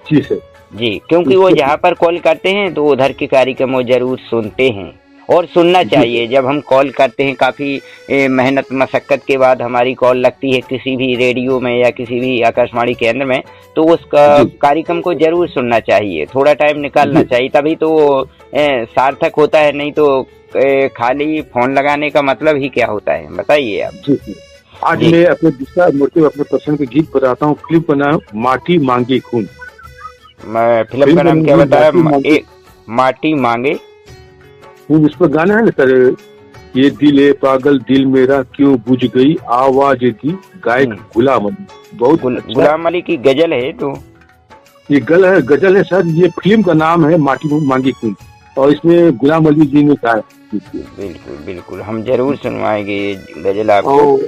जी सर जी, क्योंकि वो जहाँ पर कॉल करते हैं तो उधर के कार्यक्रम वो जरूर सुनते हैं और सुनना चाहिए। जब हम कॉल करते हैं काफी मेहनत मशक्कत के बाद हमारी कॉल लगती है किसी भी रेडियो में या किसी भी आकाशवाणी केंद्र में, तो उस कार्यक्रम को जरूर सुनना चाहिए, थोड़ा टाइम निकालना चाहिए, तभी तो सार्थक होता है। नहीं तो खाली फोन लगाने का मतलब ही क्या होता है, बताइए आप। जी आज मैं अपने दूसरा मोटिव अपने पसंद के गीत बताता हूँ। फिल्म का नाम माटी मांगे खून। फिल्म का नाम क्या बताया? माटी मांगे खून। इस पर गाना है ना सर, ये दिल है पागल दिल मेरा क्यों बुझ गई आवाज की, गायक गुलाम अली। बहुत गुलाम अली की गजल है। तो ये गजल है सर। ये फिल्म का नाम है माटी मांगी खून, और इसमें गुलाम अली जी ने गाया। बिल्कुल बिल्कुल, हम जरूर सुनवाएंगे ये गजल आपको।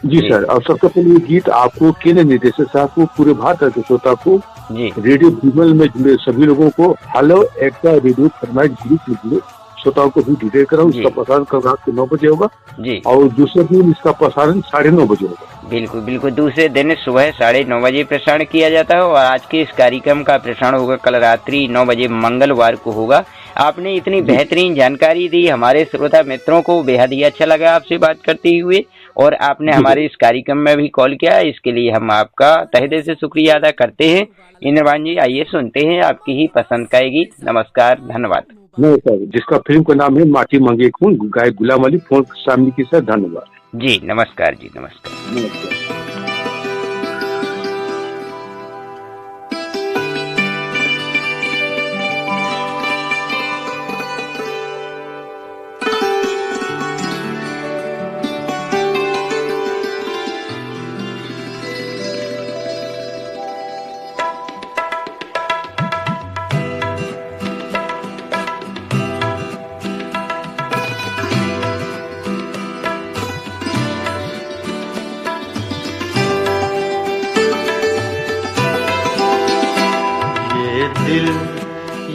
जी सर। और सबसे पहले ये गीत आपको केंद्र निदेशक साहब को, पूरे भारत के श्रोता को, रेडियो विमल में जुड़े सभी लोगों को हेलो एक्टा रेडियो फरमाइश ग्रुप में जुड़े श्रोताओं को भी डिटेल कराऊँ। इसका प्रसारण कल रात को 9 बजे होगा जी, और दूसरे दिन इसका प्रसारण 9:30 बजे होगा। बिल्कुल बिल्कुल, दूसरे दिन सुबह 9:30 बजे प्रसारण किया जाता है, और आज के इस कार्यक्रम का प्रसारण होगा कल रात्रि 9 बजे मंगलवार को होगा। आपने इतनी बेहतरीन जानकारी दी, हमारे श्रोता मित्रों को बेहद ही अच्छा लगा आपसे बात करते हुए, और आपने हमारे इस कार्यक्रम में भी कॉल किया, इसके लिए हम आपका तहे दिल से शुक्रिया अदा करते हैं। इंद्रवान जी, आइए सुनते हैं आपकी ही पसंद का गीत। नमस्कार, धन्यवाद। नहीं सर, जिसका फिल्म का नाम है माटी मांगे खून, गायक गुलाम अली, फोन सामने की सर। धन्यवाद जी, नमस्कार जी, नमस्कार।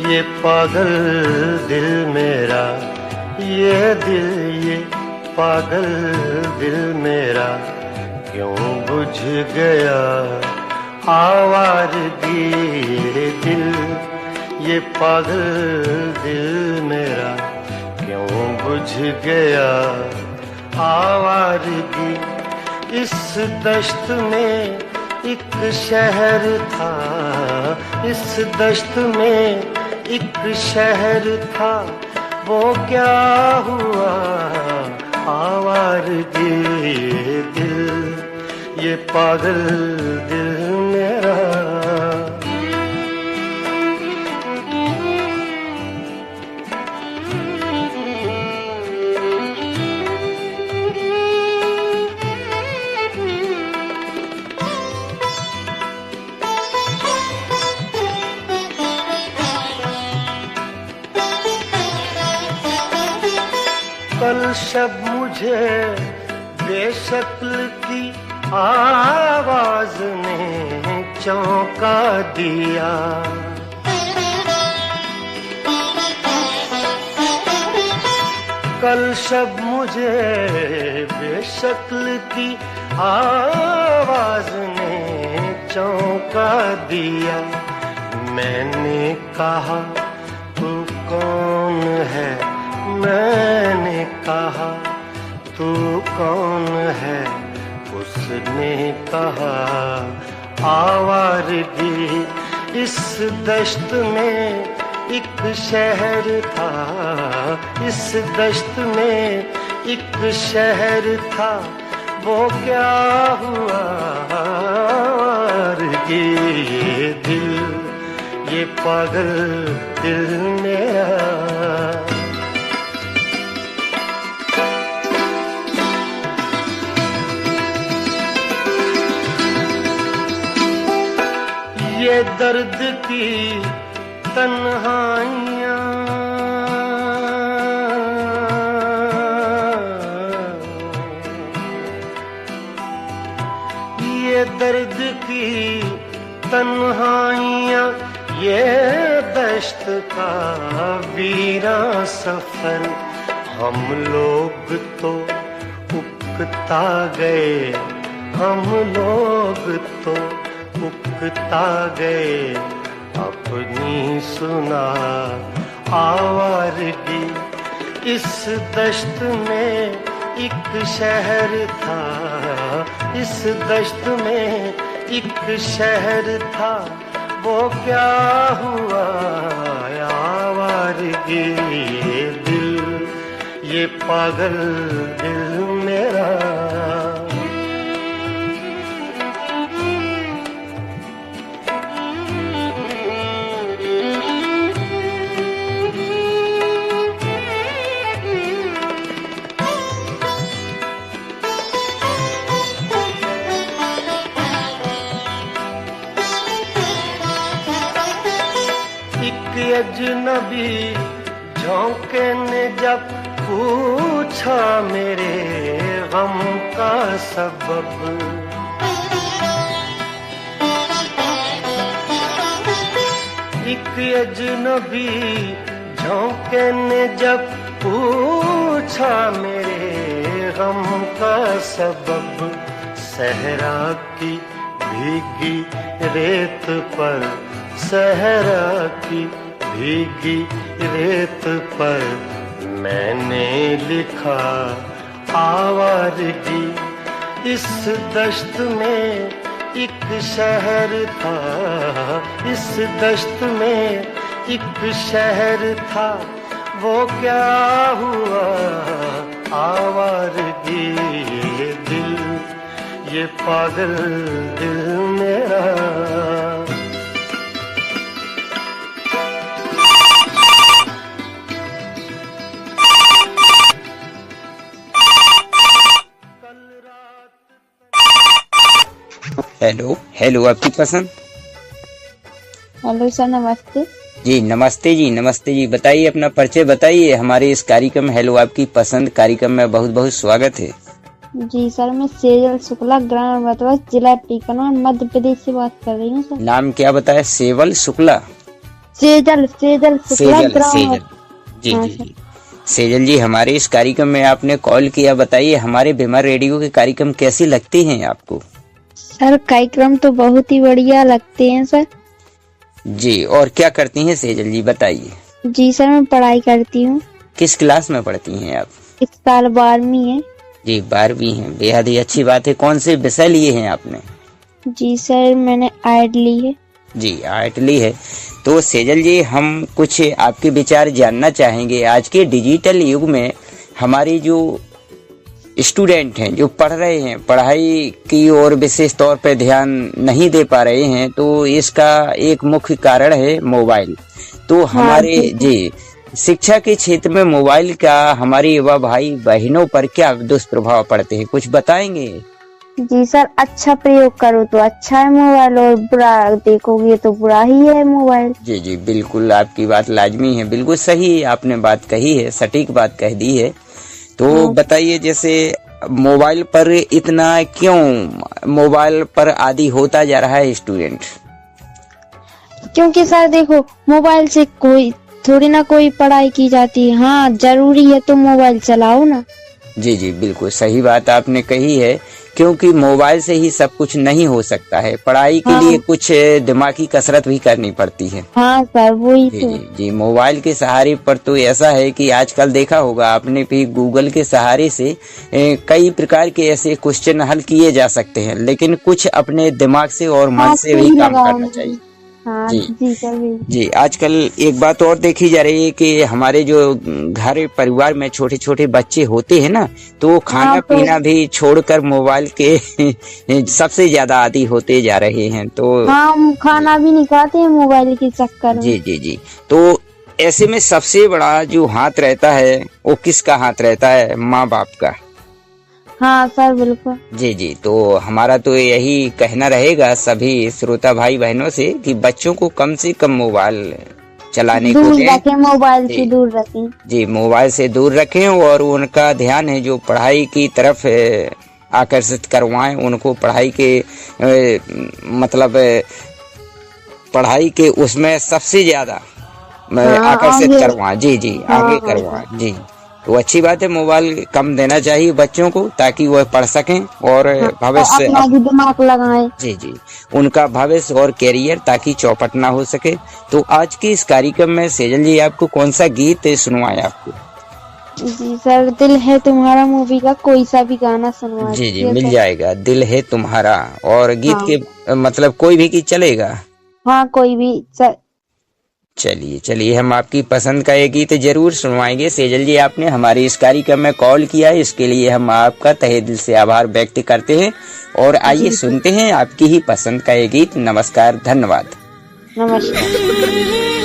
ये पागल दिल मेरा, ये दिल, ये पागल दिल मेरा क्यों बुझ गया आवारगी। ये दिल, ये पागल दिल मेरा क्यों बुझ गया आवारगी। इस दश्त में एक शहर था, इस दश्त में एक शहर था, वो क्या हुआ आवारगी। ये दिल, ये पागल दिल मेरा। कल शब मुझे बेशक्ल की आवाज ने चौंका दिया। कल शब मुझे बेशक्ल की आवाज ने चौंका दिया। मैंने कहा तू कौन है, मैंने कहा तू कौन है, उसने कहा आवारगी। इस दश्त में एक शहर था, इस दश्त में एक शहर था, वो क्या हुआ आवारगी। ये दिल, ये पागल दिल मेरा। ये दर्द की तन्हाइयाँ, ये दर्द की तन्हाइयाँ, ये दश्त का वीरा सफर। हम लोग तो उकता गए, हम लोग तो उकता गए, अपनी सुना आवारगी। इस दश्त में एक शहर था, इस दश्त में एक शहर था, वो क्या हुआ आवारगी। ये दिल, ये पागल दिल मेरा। अजनबी झोंके ने जब पूछा मेरे गम का सबब, एक अजनबी झोंके ने जब पूछा मेरे गम का सबब, सहरा की भीगी रेत पर, सहरा की भीगी रेत पर मैंने लिखा आवारगी। इस दश्त में एक शहर था, इस दश्त में एक शहर था, वो क्या हुआ आवारगी। ये दिल, ये पागल दिल मेरा, हेलो हेलो, आपकी पसंद। हेलो सर, नमस्ते। जी नमस्ते जी, नमस्ते जी। बताइए, अपना परिचय बताइए। हमारे इस कार्यक्रम हेलो आपकी पसंद कार्यक्रम में बहुत बहुत स्वागत है। जी सर, मैं सेजल शुक्ला, ग्राम बतवा, जिला टीकमगढ़, मध्य प्रदेश से बात कर रही हूँ सर। नाम क्या बताया? सेवल शुक्ला। सेजल सेजल शुक्ला, सेजल सेजल। जी हाँ, जी जी। सेजल जी, हमारे इस कार्यक्रम में आपने कॉल किया। बताइए, हमारे बीमार रेडियो के कार्यक्रम कैसे लगते हैं आपको? सर कार्यक्रम तो बहुत ही बढ़िया लगते हैं सर। जी, और क्या करती हैं सेजल जी, बताइए। जी सर, मैं पढ़ाई करती हूँ। किस क्लास में पढ़ती हैं आप? इस साल 12वीं है। जी 12वीं हैं, बेहद ही अच्छी बात है। कौन से विषय लिए हैं आपने? जी सर, मैंने आर्ट ली है। जी आर्ट ली है। तो सेजल जी, हम कुछ आपके विचार जानना चाहेंगे। आज के डिजिटल युग में हमारे जो स्टूडेंट हैं, जो पढ़ रहे हैं, पढ़ाई की ओर विशेष तौर पे ध्यान नहीं दे पा रहे हैं, तो इसका एक मुख्य कारण है मोबाइल। तो हमारे जी शिक्षा के क्षेत्र में मोबाइल का हमारे युवा भाई बहनों पर क्या दुष्प्रभाव पड़ते हैं, कुछ बताएंगे? जी सर, अच्छा प्रयोग करो तो अच्छा है मोबाइल, और बुरा देखोगे तो बुरा ही है मोबाइल। जी जी बिल्कुल, आपकी बात लाजमी है, बिल्कुल सही आपने बात कही है, सटीक बात कह दी है। तो बताइए, जैसे मोबाइल पर इतना क्यों मोबाइल पर आदी होता जा रहा है स्टूडेंट? क्योंकि सर देखो, मोबाइल से कोई थोड़ी ना कोई पढ़ाई की जाती है। हाँ, जरूरी है तो मोबाइल चलाओ ना। जी जी बिल्कुल सही बात आपने कही है, क्योंकि मोबाइल से ही सब कुछ नहीं हो सकता है। पढ़ाई के लिए कुछ दिमागी कसरत भी करनी पड़ती है। हाँ सर, वही जी तो। जी जी, मोबाइल के सहारे पर तो ऐसा है कि आजकल देखा होगा आपने भी, गूगल के सहारे से कई प्रकार के ऐसे क्वेश्चन हल किए जा सकते हैं, लेकिन कुछ अपने दिमाग से और मन से भी काम करना चाहिए। हाँ, जी जी सर, जी। आजकल एक बात और देखी जा रही है कि हमारे जो घर परिवार में छोटे छोटे बच्चे होते हैं ना, तो खाना पीना भी छोड़कर मोबाइल के सबसे ज्यादा आदी होते जा रहे हैं। तो हाँ, हम खाना भी नहीं खाते हैं मोबाइल के चक्कर में। जी जी जी। तो ऐसे में सबसे बड़ा जो हाथ रहता है वो किसका हाथ रहता है? माँ बाप का। हाँ सर, बिल्कुल। जी जी। तो हमारा तो यही कहना रहेगा सभी श्रोता भाई बहनों से कि बच्चों को कम से कम मोबाइल चलाने को दूर दें। रखें, मोबाइल से दूर रखें। जी, मोबाइल से दूर रखें और उनका ध्यान है जो पढ़ाई की तरफ आकर्षित करवाएं। उनको पढ़ाई के मतलब पढ़ाई के उसमें सबसे ज्यादा आकर्षित करवाएं। जी जी, आगे करवाएं। जी, तो अच्छी बात है, मोबाइल कम देना चाहिए बच्चों को, ताकि वह पढ़ सकें और भविष्य अपना भी दिमाग लगाएं। जी जी, उनका भविष्य और कैरियर ताकि चौपट ना हो सके। तो आज के इस कार्यक्रम में सेजल जी आपको कौन सा गीत सुनवाएं आपको? जी सर, दिल है तुम्हारा मूवी का कोई सा भी गाना सुनवा जी जी, मिल जाएगा। दिल है तुम्हारा, और गीत के मतलब कोई भी गीत चलेगा? हाँ, कोई भी चलिए चलिए, हम आपकी पसंद का ये गीत जरूर सुनवाएंगे। सेजल जी, आपने हमारे इस कार्यक्रम में कॉल किया है, इसके लिए हम आपका तहे दिल से आभार व्यक्त करते हैं। और आइए सुनते हैं आपकी ही पसंद का ये गीत। नमस्कार, धन्यवाद। नमस्कार।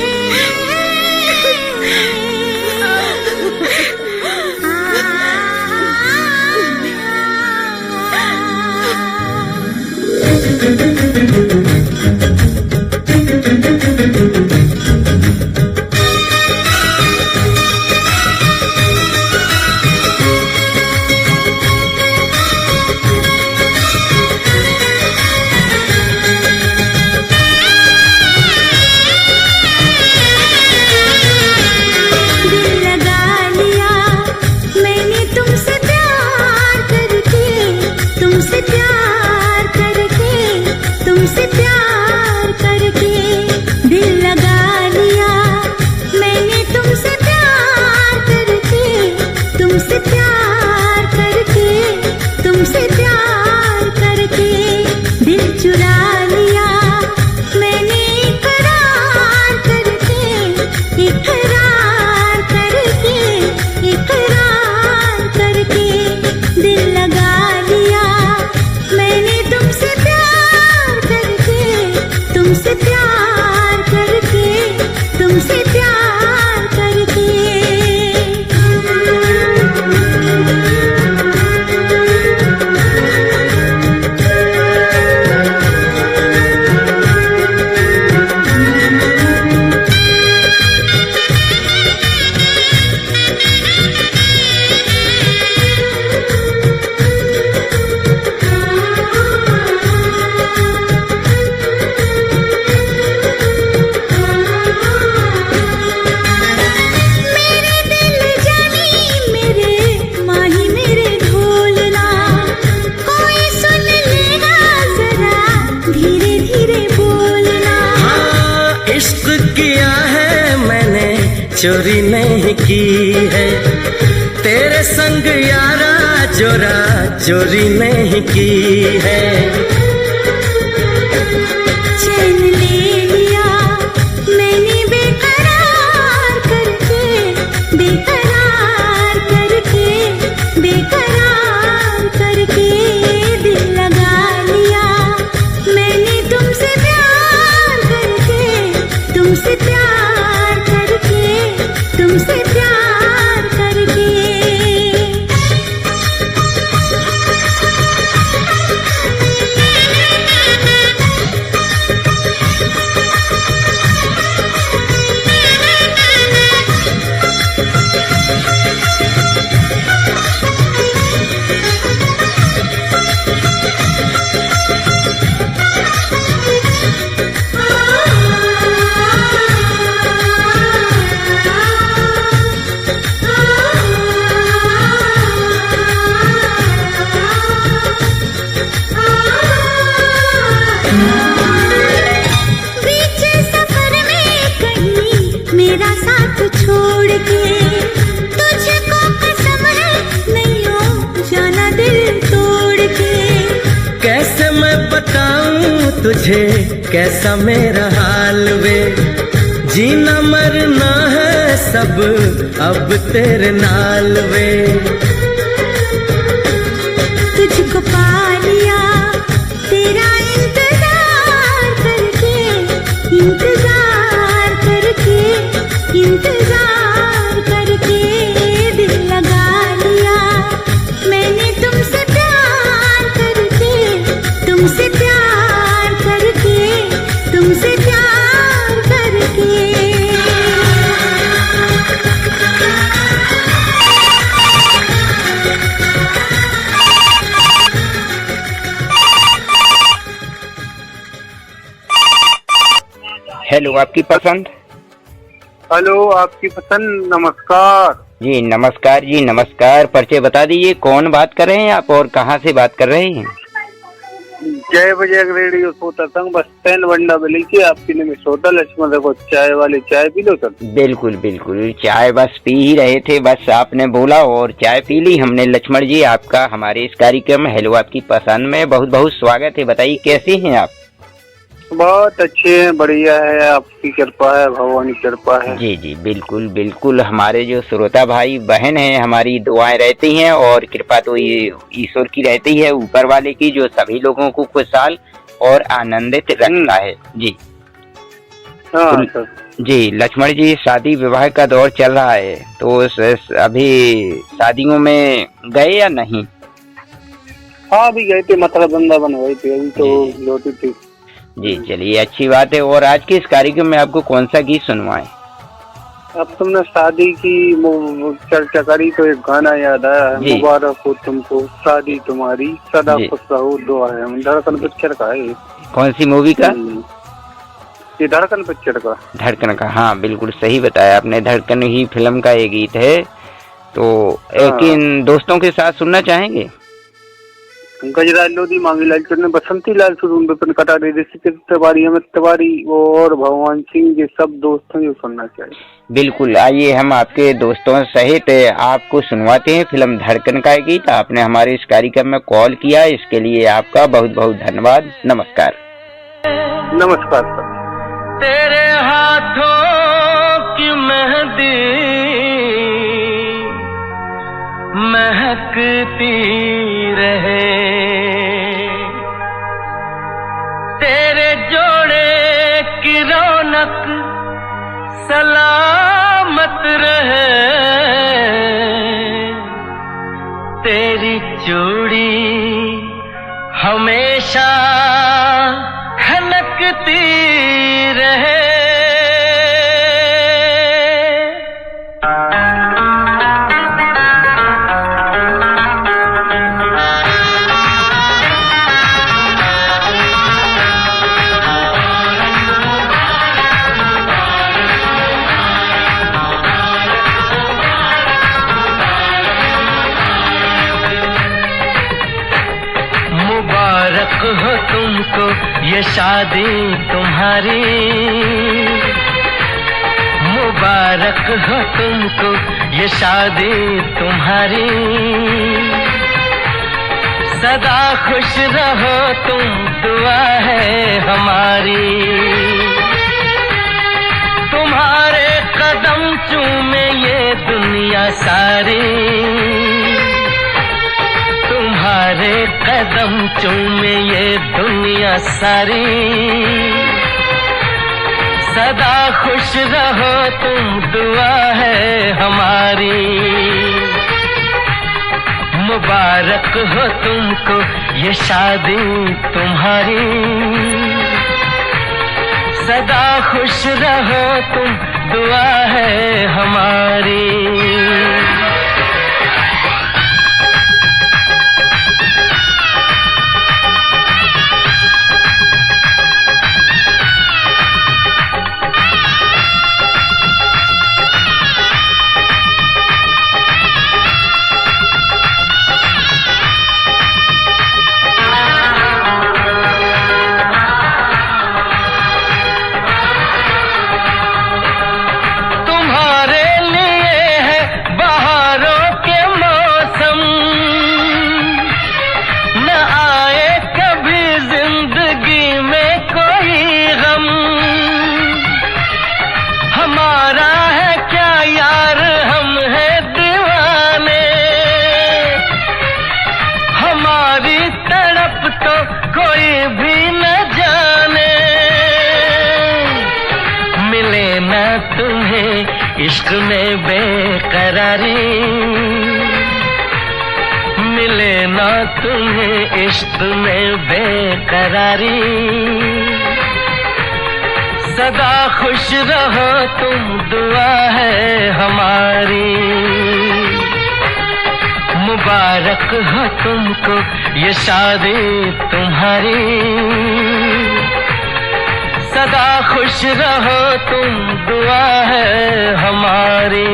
तुमसे प्यार करके दिल चुरा लिया मैंने इकरार करके इकरार करके इकरार करके दिल लगा लिया मैंने तुमसे प्यार करके तुमसे प्यार करके तुमसे प्यार करके मेरे दिल जानी मेरे माही मेरे ढोलना कोई सुन लेगा जरा धीरे धीरे बोलना हाँ, इश्क किया है मैंने चोरी नहीं की है तेरे संग यारा चोरा चोरी नहीं की है चैन ले लिया मैंने बेकरार करके बेकरार करके बेकरार करके दिल लगा लिया मैंने तुमसे प्यार करके तुमसे प्यार करके तुमसे प्यार करके बीच सफर में कहीं मेरा साथ छोड़ के तुझको कसम है नहीं हो जाना दिल तोड़ के कैसे मैं बताऊं तुझे कैसा मेरा हाल वे जीना मरना है सब अब तेरे नाल वे तुझको पा लिया तेरा इंतजार करके इंतजार करके इंतजार करके दिल लगा लिया मैंने तुमसे प्यार करके तुमसे प्यार करके तुमसे प्यार करके हेलो, आपकी पसंद। हेलो, आपकी पसंद। नमस्कार जी नमस्कार जी नमस्कार। परिचय बता दीजिए, कौन बात कर रहे हैं आप और कहाँ से बात कर रहे हैं? जय बजरंग रेडियो श्रोता संघ बस स्टैंड बंडा बलीची आपके लिए होटल इसमें देखो चाय वाले चाय पी लो सर। बिल्कुल बिल्कुल, चाय बस पी ही रहे थे, बस आपने बोला और चाय पी ली हमने। लक्ष्मण जी, आपका हमारे इस कार्यक्रम हेलो आपकी पसंद में बहुत बहुत स्वागत है। बताइए कैसे हैं आप? बहुत अच्छे हैं, बढ़िया है, आपकी कृपा है, भगवान की कृपा है। जी जी बिल्कुल बिल्कुल। हमारे जो श्रोता भाई बहन हैं, हमारी दुआएं रहती हैं और कृपा तो ये ईश्वर की रहती है, ऊपर वाले की, जो सभी लोगों को खुशहाल और आनंदित रखता है। जी हाँ तो, सर। जी लक्ष्मण जी, शादी विवाह का दौर चल रहा है तो अभी शादियों में गए या नहीं? हाँ अभी गए थे, मथुरा वृंदावन गए थे, अभी तो लौटी थी। जी चलिए, अच्छी बात है। और आज के इस कार्यक्रम में आपको कौन सा गीत सुनवाएं? अब तुमने शादी की चर्चा करी तो एक गाना याद आया, मुबारक हो तुमको शादी तुम्हारी सदा खुश रहो दुआ है। धड़कन पिक्चर का है। कौन सी मूवी का? ये धड़कन पिक्चर का। धड़कन का, हाँ बिल्कुल सही बताया आपने, धड़कन ही फिल्म का ये गीत है। तो एक इन दोस्तों के साथ सुनना चाहेंगे? गजराज लोधी मांगीलाल चुन बसंती लाल सुरून विपिन कटारे ऋषिकेश तिवारी अमित तिवारी और भगवान सिंह, ये सब दोस्त हैं जो सुनना चाहिए। बिल्कुल, आइए हम आपके दोस्तों सहित आपको सुनवाते हैं फिल्म धड़कन का गीत। आपने हमारे इस कार्यक्रम में कॉल किया, इसके लिए आपका बहुत बहुत धन्यवाद। नमस्कार। नमस्कार सर। तेरे हाथों की मेहंदी महकती रहे, तेरे जोड़े की रौनक सलामत रहे, तेरी चूड़ी हमेशा खनकती रहे। मुबारक हो तुमको ये शादी तुम्हारी, मुबारक हो तुमको ये शादी तुम्हारी, सदा खुश रहो तुम दुआ है हमारी, तुम्हारे कदम चूमे ये दुनिया सारी, तुम्हारे कदम चूमे ये दुनिया सारी, सदा खुश रहो तुम दुआ है हमारी, मुबारक हो तुमको ये शादी तुम्हारी, सदा खुश रहो तुम दुआ है हमारी। इश्क में बेकरारी मिले ना तुम्हें, इश्क में बेकरारी, सदा खुश रहो तुम दुआ है हमारी, मुबारक हो तुमको ये शादी तुम्हारी, सदा खुश रहो तुम दुआ है हमारी।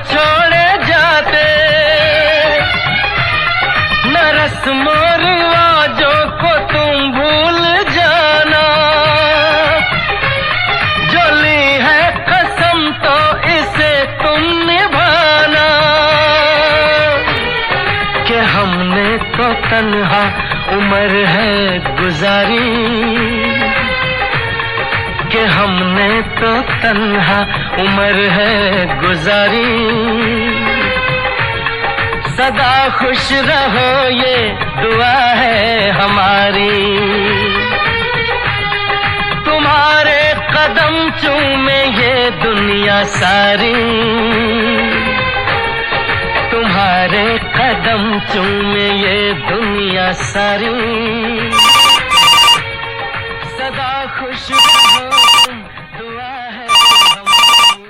छोड़े जाते न रस्मों रिवाजों को तुम भूल जाना, जो ली है कसम तो इसे तुम निभाना, कि हमने तो तन्हा उम्र है गुजारी, कि हमने तो तन्हा उम्र है गुजारी। सदा खुश रहो ये दुआ है हमारी। तुम्हारे कदम चूमे ये दुनिया सारी। तुम्हारे कदम चूमे ये दुनिया सारी। सदा खुश रहो तुम दुआ है हमारी।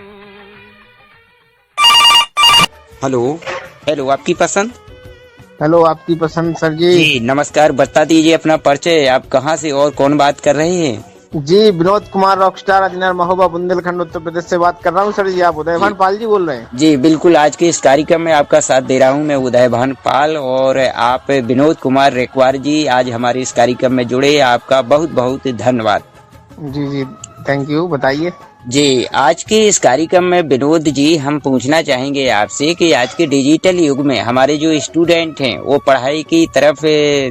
हेलो हेलो, आपकी पसंद। हेलो, आपकी पसंद सर जी। जी नमस्कार, बता दीजिए अपना परिचय, आप कहाँ से और कौन बात कर रहे हैं। जी विनोद कुमार रॉकस्टार अजनर महोबा बुंदेलखंड उत्तर प्रदेश से बात कर रहा हूँ सर जी। आप उदयभान पाल जी बोल रहे हैं। जी बिल्कुल, आज के इस कार्यक्रम में आपका साथ दे रहा हूँ मैं उदयभान पाल, और आप विनोद कुमार रेकवार जी आज हमारे इस कार्यक्रम में जुड़े, आपका बहुत बहुत धन्यवाद। जी जी थैंक यू, बताइए। जी आज के इस कार्यक्रम में विनोद जी हम पूछना चाहेंगे आपसे कि आज के डिजिटल युग में हमारे जो स्टूडेंट हैं वो पढ़ाई की तरफ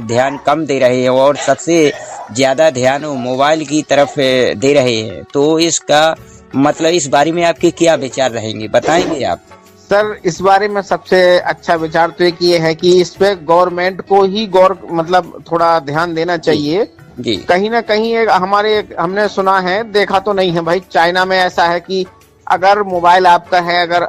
ध्यान कम दे रहे हैं और सबसे ज्यादा ध्यान वो मोबाइल की तरफ दे रहे हैं, तो इसका मतलब इस बारे में आपके क्या विचार रहेंगे, बताएंगे आप। सर इस बारे में सबसे अच्छा विचार तो एक ये है कि इस पे गवर्नमेंट को ही मतलब थोड़ा ध्यान देना चाहिए जी। कहीं ना कहीं हमने सुना है, देखा तो नहीं है भाई, चाइना में ऐसा है कि अगर मोबाइल आपका है, अगर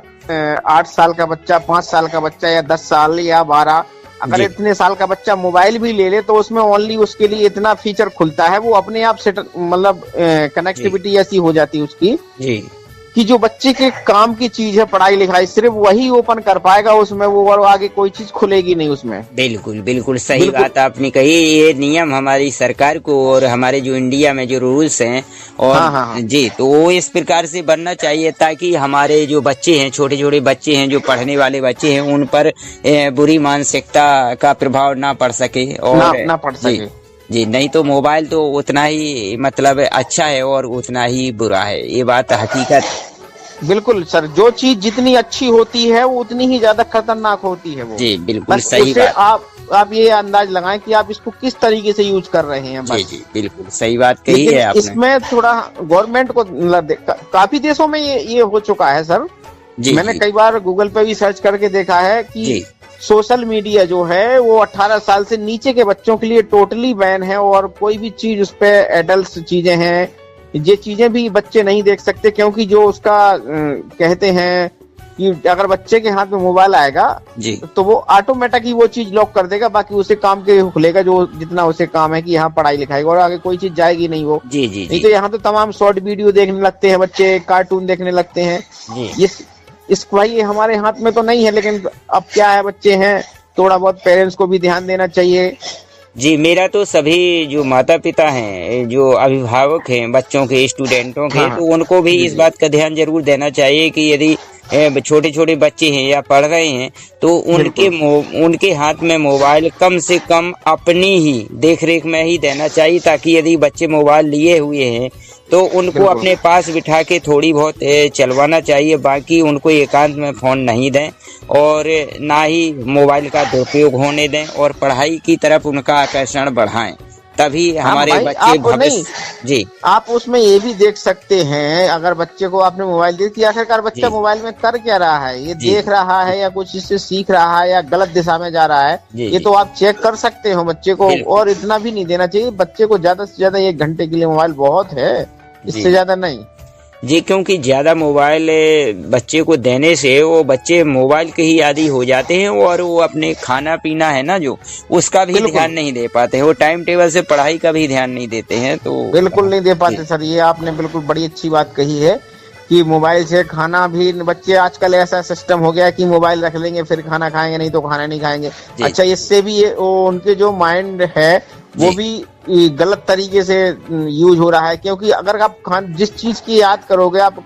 8 साल का बच्चा, 5 साल का बच्चा या 10 साल या 12, अगर इतने साल का बच्चा मोबाइल भी ले ले तो उसमें ओनली उसके लिए इतना फीचर खुलता है, वो अपने आप से मतलब कनेक्टिविटी ऐसी हो जाती है उसकी जी कि जो बच्चे के काम की चीज है, पढ़ाई लिखाई, सिर्फ वही ओपन कर पाएगा उसमें, वो और आगे कोई चीज खुलेगी नहीं उसमें। बिल्कुल बिल्कुल सही बात आपने कही। ये नियम हमारी सरकार को और हमारे जो इंडिया में जो रूल्स हैं और हाँ। जी, तो वो इस प्रकार से बनना चाहिए ताकि हमारे जो बच्चे हैं, छोटे छोटे बच्चे हैं, जो पढ़ने वाले बच्चे हैं, उन पर बुरी मानसिकता का प्रभाव ना पड़ सके और ना पड़ सके। जी नहीं तो मोबाइल तो उतना ही मतलब अच्छा है और उतना ही बुरा है, ये बात हकीकत। बिल्कुल सर, जो चीज जितनी अच्छी होती है वो उतनी ही ज्यादा खतरनाक होती है वो। जी बिल्कुल सही बात। आप ये अंदाज लगाएं कि आप इसको किस तरीके से यूज कर रहे हैं। जी जी बिल्कुल सही बात कही है आपने। इसमें थोड़ा गवर्नमेंट को काफी देशों में ये हो चुका है सर। मैंने कई बार गूगल पे भी सर्च करके देखा है कि सोशल मीडिया जो है वो 18 साल से नीचे के बच्चों के लिए टोटली बैन है, और कोई भी चीज उस पे एडल्ट चीजें हैं, ये चीजें भी बच्चे नहीं देख सकते, क्योंकि जो उसका कहते हैं कि अगर बच्चे के हाथ में मोबाइल आएगा तो वो ऑटोमेटिक ही वो चीज लॉक कर देगा, बाकी उसे काम के खुलेगा जो जितना उसे काम है कि यहाँ पढ़ाई लिखाई, और आगे कोई चीज जाएगी नहीं वो। नहीं तो यहाँ तो तमाम शॉर्ट वीडियो देखने लगते हैं बच्चे, कार्टून देखने लगते हैं। इसको भाई हमारे हाथ में तो नहीं है, लेकिन अब क्या है, बच्चे हैं, थोड़ा बहुत पेरेंट्स को भी ध्यान देना चाहिए। जी मेरा तो सभी जो माता पिता हैं, जो अभिभावक हैं बच्चों के, स्टूडेंटों के, तो उनको भी इस बात का ध्यान जरूर देना चाहिए कि यदि छोटे छोटे बच्चे हैं या पढ़ रहे हैं तो उनके हाथ में मोबाइल कम से कम अपनी ही देखरेख में ही देना चाहिए, ताकि यदि बच्चे मोबाइल लिए हुए हैं तो उनको अपने पास बिठा के थोड़ी बहुत चलवाना चाहिए, बाकी उनको एकांत में फोन नहीं दें और ना ही मोबाइल का दुरुपयोग होने दें, और पढ़ाई की तरफ उनका आकर्षण बढ़ाएं, तभी हमारे बच्चे भविष्य। जी आप उसमें ये भी देख सकते हैं, अगर बच्चे को आपने मोबाइल दे दिया, आखिरकार बच्चा मोबाइल में कर क्या रहा है, ये देख रहा है या कुछ इससे सीख रहा है या गलत दिशा में जा रहा है, ये तो आप चेक कर सकते हो बच्चे को। और इतना भी नहीं देना चाहिए बच्चे को, ज्यादा से ज्यादा 1 घंटे के लिए मोबाइल बहुत है, इससे ज्यादा नहीं जी, क्योंकि ज्यादा मोबाइल बच्चे को देने से वो बच्चे मोबाइल के ही आदी हो जाते हैं और वो अपने खाना पीना है ना जो उसका भी ध्यान नहीं दे पाते हैं, वो टाइम टेबल से पढ़ाई का भी ध्यान नहीं देते हैं, तो बिल्कुल नहीं दे पाते सर। ये आपने बिल्कुल बड़ी अच्छी बात कही है कि मोबाइल से खाना भी, बच्चे आजकल ऐसा सिस्टम हो गया कि मोबाइल रख लेंगे फिर खाना खाएंगे, नहीं तो खाना नहीं खाएंगे। अच्छा, इससे भी उनके जो माइंड है वो भी गलत तरीके से यूज हो रहा है, क्योंकि अगर आप जिस चीज की याद करोगे, आप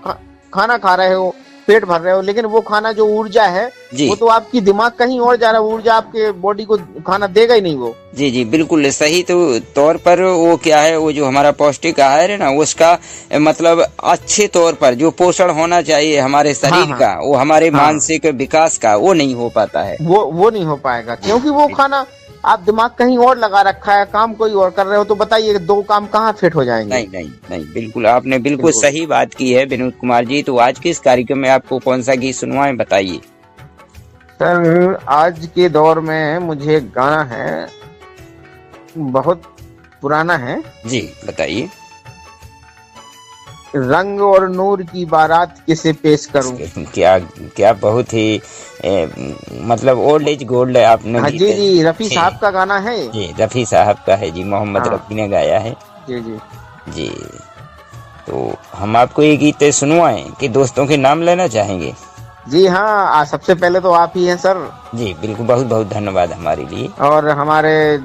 खाना खा रहे हो, पेट भर रहे हो, लेकिन वो खाना जो ऊर्जा है वो तो आपकी दिमाग कहीं और जा रहा है, ऊर्जा आपके बॉडी को खाना देगा ही नहीं वो। जी जी बिल्कुल सही। तो तौर पर वो क्या है, वो जो हमारा पौष्टिक आहार है ना, उसका मतलब अच्छे तौर पर जो पोषण होना चाहिए हमारे शरीर का, वो हमारे मानसिक विकास का, वो नहीं हो पाता है, वो नहीं हो पाएगा, क्योंकि वो खाना आप दिमाग कहीं और लगा रखा है, काम कोई और कर रहे हो, तो बताइए 2 काम कहाँ फिट हो जाएंगे। नहीं नहीं नहीं, बिल्कुल आपने बिल्कुल सही बात की है विनोद कुमार जी। तो आज के इस कार्यक्रम में आपको कौन सा गीत सुनवाएं, बताइए। सर आज के दौर में मुझे गाना है, बहुत पुराना है जी, बताइए। रंग और नूर की बारात किसे पेश करूं। क्या क्या बहुत ही मतलब ओल्ड इज गोल्ड आपने। हाँ जी जी, रफी साहब का गाना है जी, रफी साहब का है जी, मोहम्मद रफी ने गाया है जी जी जी। तो हम आपको ये गीत सुनवाएं कि दोस्तों के नाम लेना चाहेंगे? जी हाँ, सबसे पहले तो आप ही हैं सर जी, बिल्कुल, बहुत बहुत धन्यवाद हमारे लिए। और हमारे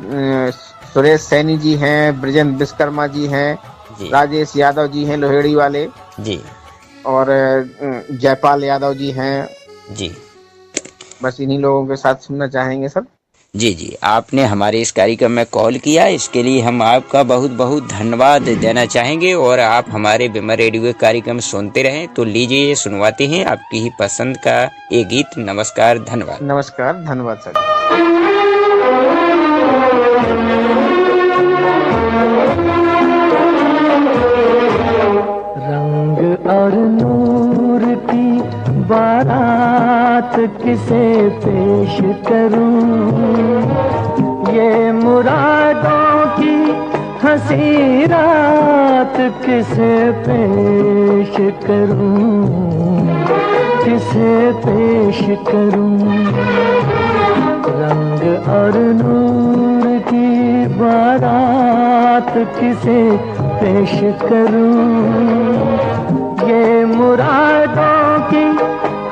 सुरेश सैनी जी हैं, ब्रजेंद्र विश्वकर्मा जी हैं, राजेश यादव जी हैं लोहेड़ी वाले जी, और जयपाल यादव जी हैं जी। बस इन्हीं लोगों के साथ सुनना चाहेंगे सर। जी जी, आपने हमारे इस कार्यक्रम में कॉल किया, इसके लिए हम आपका बहुत बहुत धन्यवाद देना चाहेंगे। और आप हमारे विमल रेडियो के कार्यक्रम सुनते रहें। तो लीजिए सुनवाते हैं आपकी ही पसंद का एक गीत। नमस्कार, धन्यवाद। नमस्कार, धन्यवाद सर। रंग और नूर की बारात किसे पेश करूं, ये मुरादों की हंसी रात किसे पेश करूं, किसे पेश करूं। रंग और नूर की बारात किसे पेश करूं, ये मुरादों की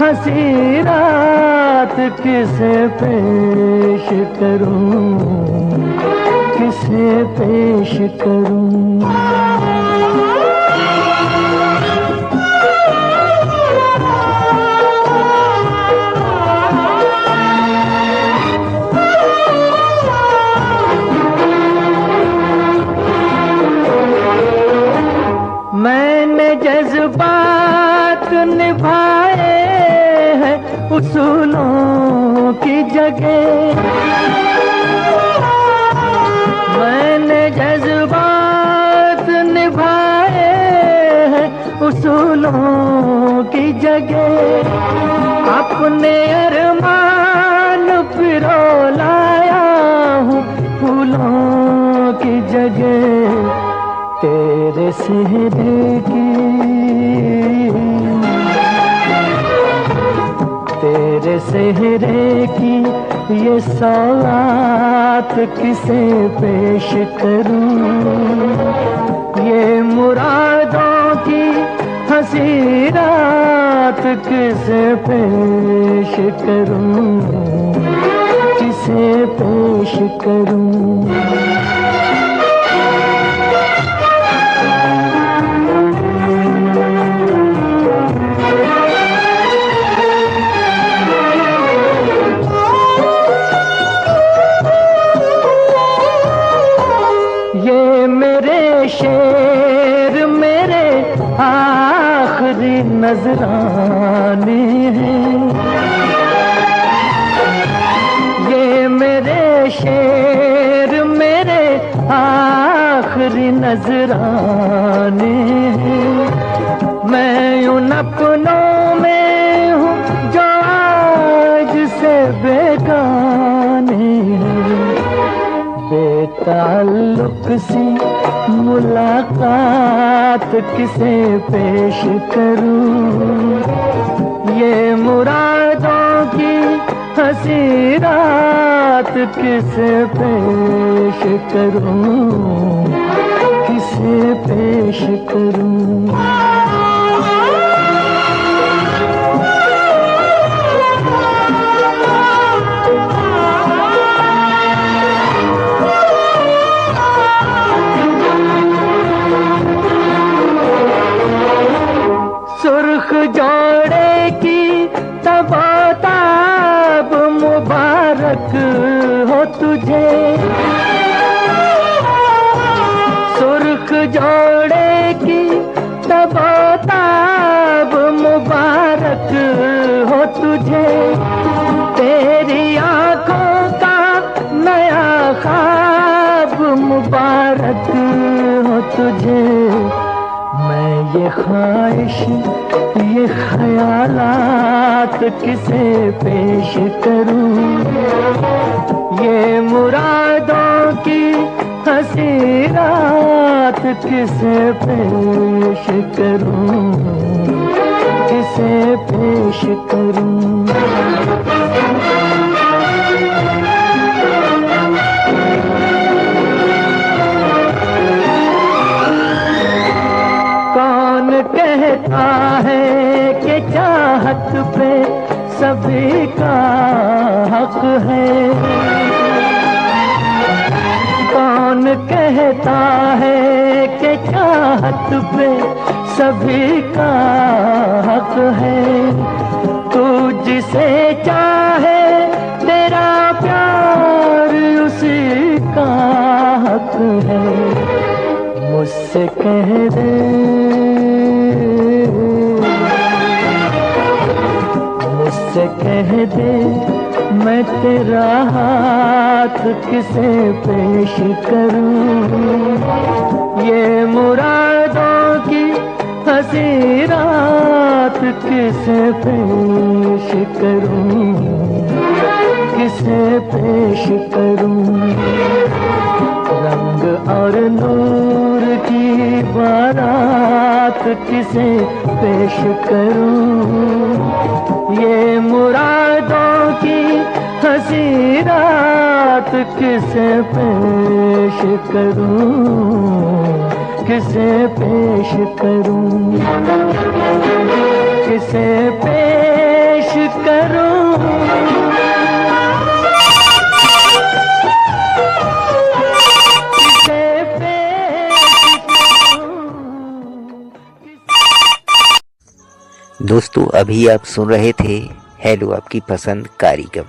हंसी रात किसे पेश करूं, किसे पेश करूं। मैंने जज्बात निभाए हैं उसूलों की जगह, मैंने जज्बात निभाए हैं उसूलों की जगह। अपने अरमान पिरो लाया हूँ फूलों की जगह। तेरे सेहरे की, तेरे सेहरे की ये सौगात किसे पेश करूं, ये मुरादों की हंसी रात किसे पेश करूं, किसे पेश करूं। शेर मेरे आखिरी नजराने हैं, ये मेरे शेर मेरे आखिरी नजराने हैं। मैं उन अपनों में हूँ जो आज से बेगाने हैं। बेताल्लुक सी मुलाकात किसे पेश करूं, ये मुरादों की हंसी रात किसे पेश करूं, किसे पेश करूं। सुर्ख जोड़े की तबताब मुबारक हो तुझे, सुर्ख जोड़े की तबताब मुबारक हो तुझे। तेरी आंखों का नया ख्वाब मुबारक हो तुझे, मैं ये ख्वाहिश ये ख्यालात किसे पेश करूं, ये मुरादों की हंसी रात किसे पेश करूं, किसे पेश करूं। कौन कहता है कि चाहत पे सभी का हक है, कौन कहता है कि चाहत पे सभी का हक है, तू जिसे चाहे तेरा प्यार उसी का हक है, मुझसे कह दे, मुझसे कह दे मैं तेरा हाथ किसे पेश करूं, ये मुरादों की हंसी रात किसे पेश करूं, किसे पेश करूं। रंग और नूर की बारात किसे पेश करूं, ये मुरादों की हंसी रात किसे पेश करूं, किसे पेश करूं, किसे पेश करूं। दोस्तों अभी आप सुन रहे थे हेलो आपकी पसंद कार्यक्रम।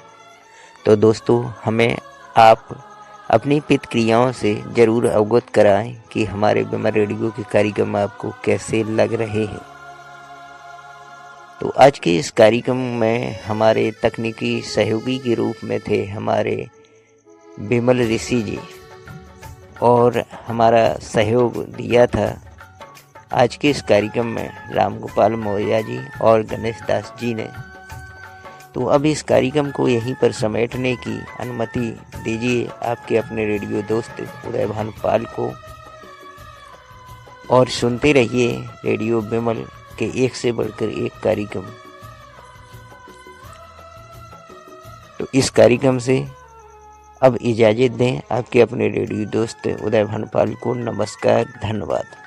तो दोस्तों हमें आप अपनी प्रतिक्रियाओं से ज़रूर अवगत कराएं कि हमारे विमल रेडियो के कार्यक्रम आपको कैसे लग रहे हैं। तो आज के इस कार्यक्रम में हमारे तकनीकी सहयोगी के रूप में थे हमारे विमल ऋषि जी, और हमारा सहयोग दिया था आज के इस कार्यक्रम में राम गोपाल मौर्य जी और गणेश दास जी ने। तो अब इस कार्यक्रम को यहीं पर समेटने की अनुमति दीजिए आपके अपने रेडियो दोस्त उदय भानुपाल को, और सुनते रहिए रेडियो विमल के एक से बढ़कर एक कार्यक्रम। तो इस कार्यक्रम से अब इजाज़त दें आपके अपने रेडियो दोस्त उदय भानुपाल को। नमस्कार, धन्यवाद।